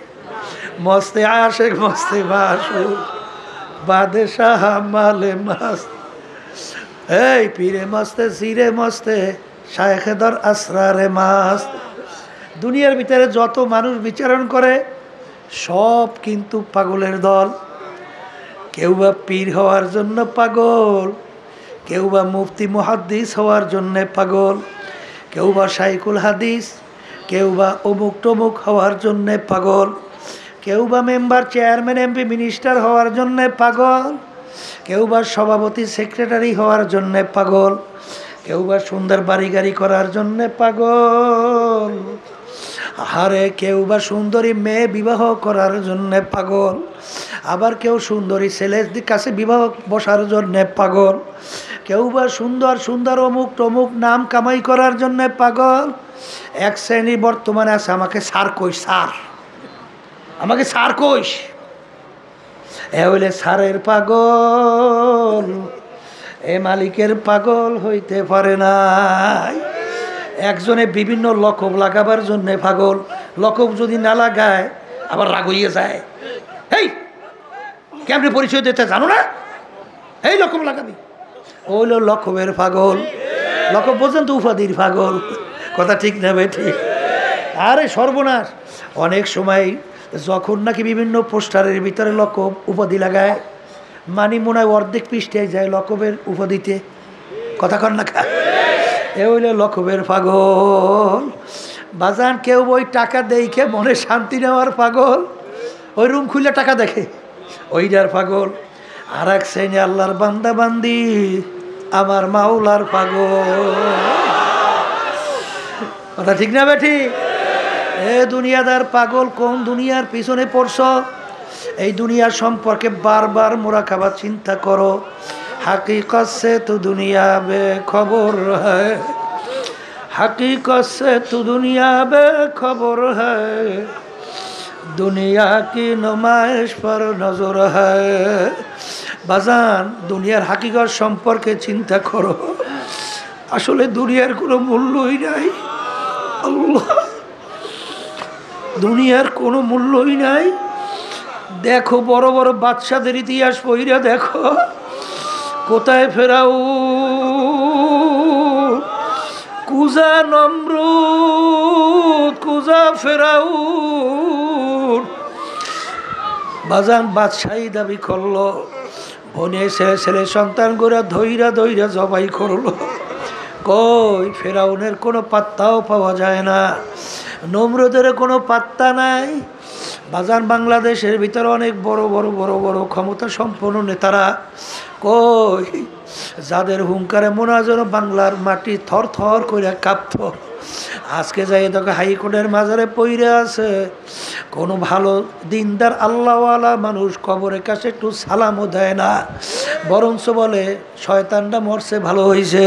মস্তে আশেক মস্তে মাসুর বাদশাহ মালে মাস্ত, এই পীরে মস্তে সিরে মস্তে শায়েখে দর আসরারে মাস্ত। দুনিয়ার ভিতরে যত মানুষ বিচরণ করে সব কিন্তু পাগলের দল। কেউ বা পীর হওয়ার জন্য পাগল, কেউ বা মুফতি মুহাদ্দিস হওয়ার জন্যে পাগল, কেউ বা শাইখুল হাদিস, কেউ বা অমুক টমুক হওয়ার জন্যে পাগল, কেউ বা মেম্বার, চেয়ারম্যান, এমপি, মিনিস্টার হওয়ার জন্যে পাগল, কেউ বা সভাপতি, সেক্রেটারি হওয়ার জন্যে পাগল, কেউ বা সুন্দর বাড়ি গাড়ি করার জন্যে পাগল, আরে কেউ বা সুন্দরী মেয়ে বিবাহ করার জন্যে পাগল, আবার কেউ সুন্দরী ছেলের কাছে বিবাহ বসার জন্যে পাগল, কেউ বা সুন্দর সুন্দর অমুক টমুক নাম কামাই করার জন্যে পাগল। এক শ্রেণী বর্তমানে আছে, আমাকে স্যার কইস, স্যার, আমাকে স্যার কইস। এ হইলে স্যারের পাগল, এ মালিকের পাগল হইতে পারে নাই। একজনে বিভিন্ন লকব লাগাবার জন্যে পাগল, লকব যদি না লাগায় আবার রাগ হইয়া যায়। এই কেমনে পরিচয় দিতে জানো না, এই লকব লাগাবি, ওইল লকবের পাগল। লকব বোঝেন তো, উপাধির পাগল। কথা ঠিক না ভাই? ঠিক। আরে সর্বনাশ, অনেক সময় যখন নাকি বিভিন্ন পোস্টারের ভিতরে লকব উপাধি লাগায়, মানি মনে হয় অর্ধেক পৃষ্ঠায় যায় লকবের উপাধিতে। কথা কন না খা, এ হইলে লকবের পাগল। বাজান কেউ ওই টাকা দেখে মনে শান্তি নেওয়ার পাগল, ওই রুম খুলে টাকা দেখে, ওইটার পাগল। আর এক শ্রেণী আল্লাহর বান্দা বান্দি, আমার মাওলার পাগল। কথা ঠিক না বেঠি? এ দুনিয়াদার পাগল, কোন দুনিয়ার পিছনে পড়ছ? এই দুনিয়ার সম্পর্কে বারবার মোরাকাবা চিন্তা করো। हकीकत से तो दुनिया बेखबर है, हकीकत से तो दुनिया बेखबर है, दुनिया की नुमाइश पर नजर है। বাজান দুনিয়ার হাকিকত সম্পর্কে চিন্তা করো, আসলে দুনিয়ার কোনো মূল্যই নাই। আল্লাহ, দুনিয়ার কোনো মূল্যই নাই। দেখো বড় বড় বাদশাদের ইতিহাস পড়িয়া দেখো, কোথায় ফেরাউন, কুজা নমরুদ, কুজা ফেরাউন। বাজান বাদশাহী দাবি করলো, বনে ছেলে সন্তান গোরা ধৈরা ধৈরা জবাই করলো। কই ফেরাউনের কোনো পাত্তাও পাওয়া যায় না, নমরুদের কোনো পাত্তা নাই। বাজান বাংলাদেশের ভিতরে অনেক বড় বড় বড় বড় ক্ষমতা সম্পন্ন নেতারা, কই যাদের হুঙ্কারে মনে হয় যেন বাংলার মাটি থর থর করে কাঁপত, আজকে যাই দেখো হাইকোর্টের মাজারে পইরে আছে। কোনো ভালো দিনদার আল্লাহওয়ালা মানুষ কবরের কাছে একটু সালামও দেয় না, বরঞ্চ বলে শয়তানটা মরছে, ভালো হয়েছে।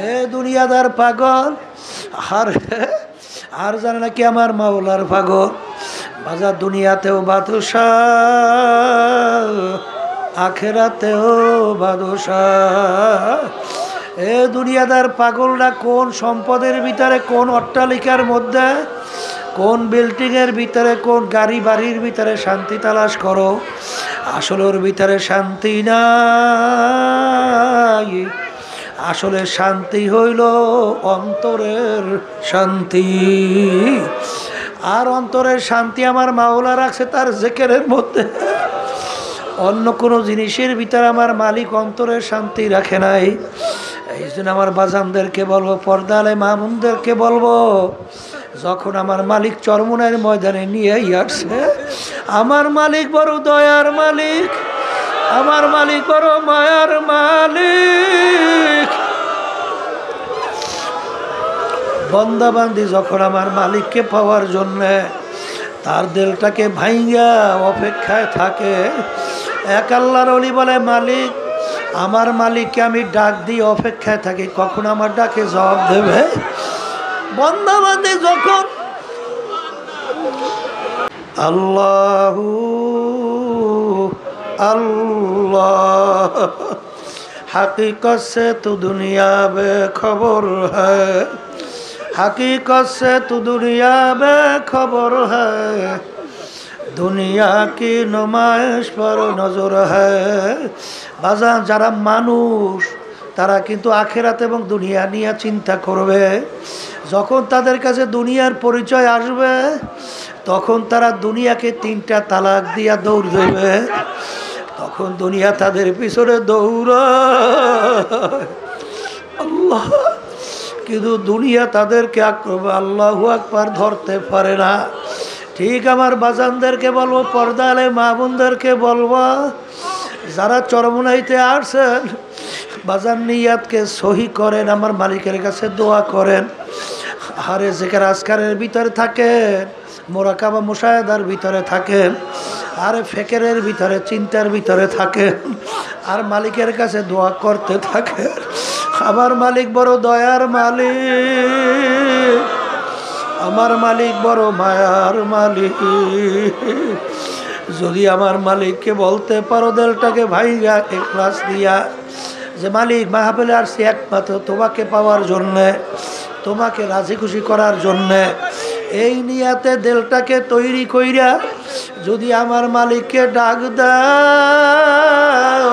এ দুনিয়াদার পাগল, আর জানে নাকি আমার মাওলার পাগল। আজা দুনিয়াতেও বাদশাহ, আখেরাতেও বাদশাহ। এ দুনিয়াদার পাগলরা কোন সম্পদের ভিতরে, কোন অট্টালিকার মধ্যে, কোন বিল্ডিংয়ের ভিতরে, কোন গাড়ি বাড়ির ভিতরে শান্তি তালাশ করো, আসলে ওর ভিতরে শান্তি নাই। আসলে শান্তি হইল অন্তরের শান্তি। আর অন্তরের শান্তি আমার মাওলা রাখছে তার জিকিরের মধ্যে। অন্য কোনো জিনিসের ভিতরে আমার মালিক অন্তরের শান্তি রাখে নাই। এই জন্য আমার বাজানদেরকে বলবো, পর্দালে মামুনদেরকে বলবো, যখন আমার মালিক চরমনের ময়দানে নিয়ে আসছে, আমার মালিক বড় দয়ার মালিক, আমার মালিক বড় মায়ার মালিক। বন্দাবান্দি যখন আমার মালিককে পাওয়ার জন্য তার দিলটাকে ভাইঙ্গা অপেক্ষায় থাকে, এক আল্লাহর ওলি বলে, মালিক, আমার মালিককে আমি ডাক দিয়ে অপেক্ষায় থাকি কখন আমার ডাকে জবাব দেবে। বন্দাবান্দি যখন আল্লাহু अल्लाह हकीकत से तो दुनिया बेखबर है, हकीकत से तो दुनिया बेखबर है, दुनिया की नुमाइश पर नजर है। बाजान যারা মানুষ তারা কিন্তু আখিরাত এবং দুনিয়া নিয়ে চিন্তা করবে। যখন তাদের কাছে দুনিয়ার পরিচয় আসবে তখন তারা দুনিয়াকে তিনটা তালাক দিয়া দৌড় দেবে। তখন দুনিয়া তাদের পিছনে দৌড়ায় আল্লাহ, কিন্তু দুনিয়া তাদেরকে আল্লাহু আকবার ধরতে পারে না। ঠিক আমার বাজানদেরকে বলবো, পর্দালে মা বোনদেরকে বলবো, যারা চরমনাইতে আসছেন বাজান নিয়াতকে সহি করেন, আমার মালিকের কাছে দোয়া করেন। আরে জিকির আজকারের ভিতরে থাকেন, মোরাকাবা মুশাহাদার ভিতরে থাকেন, আর ফিকিরের ভিতরে চিন্তার ভিতরে থাকেন, আর মালিকের কাছে দোয়া করতে থাকেন। আমার মালিক বড় দয়ার মালিক, আমার মালিক বড় মায়ার মালিক। যদি আমার মালিককে বলতে পারো দিলটাকে ভাইয়া ইখলাস দিয়া, যে মালিক মাহফিলে আসছি একমাত্র তোমাকে পাওয়ার জন্যে, তোমাকে রাজি খুশি করার জন্যে, এই নিয়াতে দিলটাকে তৈরি কইরা যদি আমার মালিককে ডাক দাও,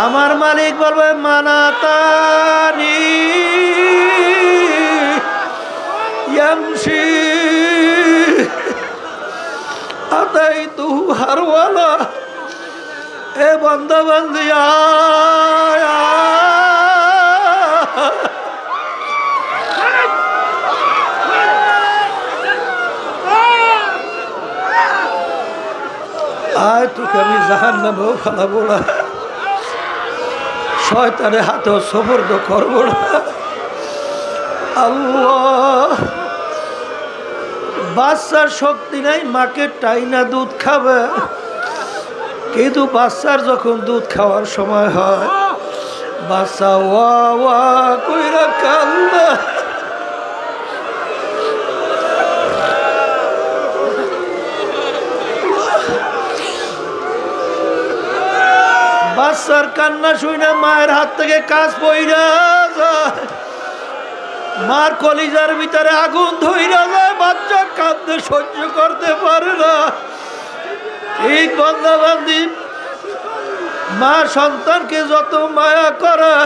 আমার মালিক বলবে, মানাতানি ইয়ামশি আতাইতু হারওয়ালা। এ বান্দা বান্দি আয়, তোকে আমি জাহান্নামেও ফেলাবো না, শয়তানের হাতেও সুবর্দ করবো না। আল্লাহ, বাচ্চার শক্তি নাই, মাকে টাইনা দুধ খাবে, কিন্তু বাচ্চার যখন দুধ খাওয়ার সময় হয় বাচ্চা ওয়া ওয়া কইরা কান্দে। বাচ্চার কান্না শুনে মায়ের হাত থেকে কাজ পইরা যায়, মার কলিজার ভিতরে আগুন ধইরা যায়, বাচ্চা কাঁদতে সহ্য করতে পারে না। এই বান্দাবান্দি মা সন্তানকে যত মায়া করে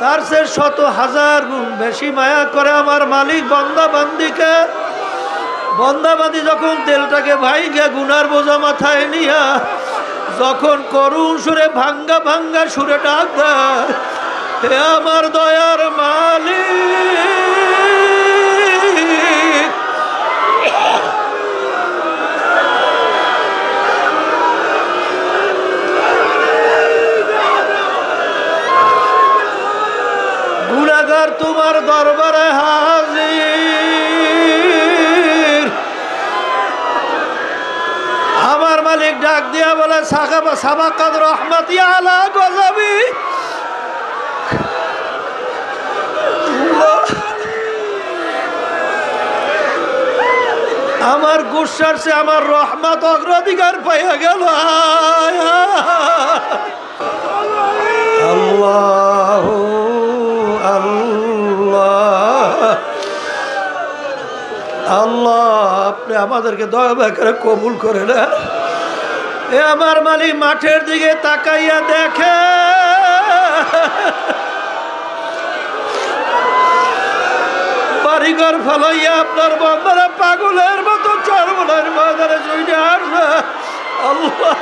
তার সে শত হাজার গুণ বেশি মায়া করে আমার মালিক বান্দাবান্দিকে। বান্দাবান্দি যখন তেলটাকে ভাইঙ্গা গুনার বোঝা মাথায় নিয়া যখন করুণ সুরে ভাঙ্গা ভাঙ্গা সুরে ডাক দেয়, হে আমার দয়ার মালিক, গুনাহগার তোমার দরবারে হাজির। আমার মালিক ডাক দিয়া বলে, সাবাকাত রহমতি আলা গজবি। আমার গুসার সে আমার রহমত অগ্রাধিকার পাইয়া গেল। আল্লাহ আল্লাহ আল্লাহ, আপনি আমাদেরকে দয়া করে কবুল করে না। এ আমার মালিক মাঠের দিকে তাকাইয়া দেখে বাড়িঘর ফলাইয়া আপনার বন্ধরা পাগলের মতো চরমনের ময়দানে শুনে আসে। আল্লাহ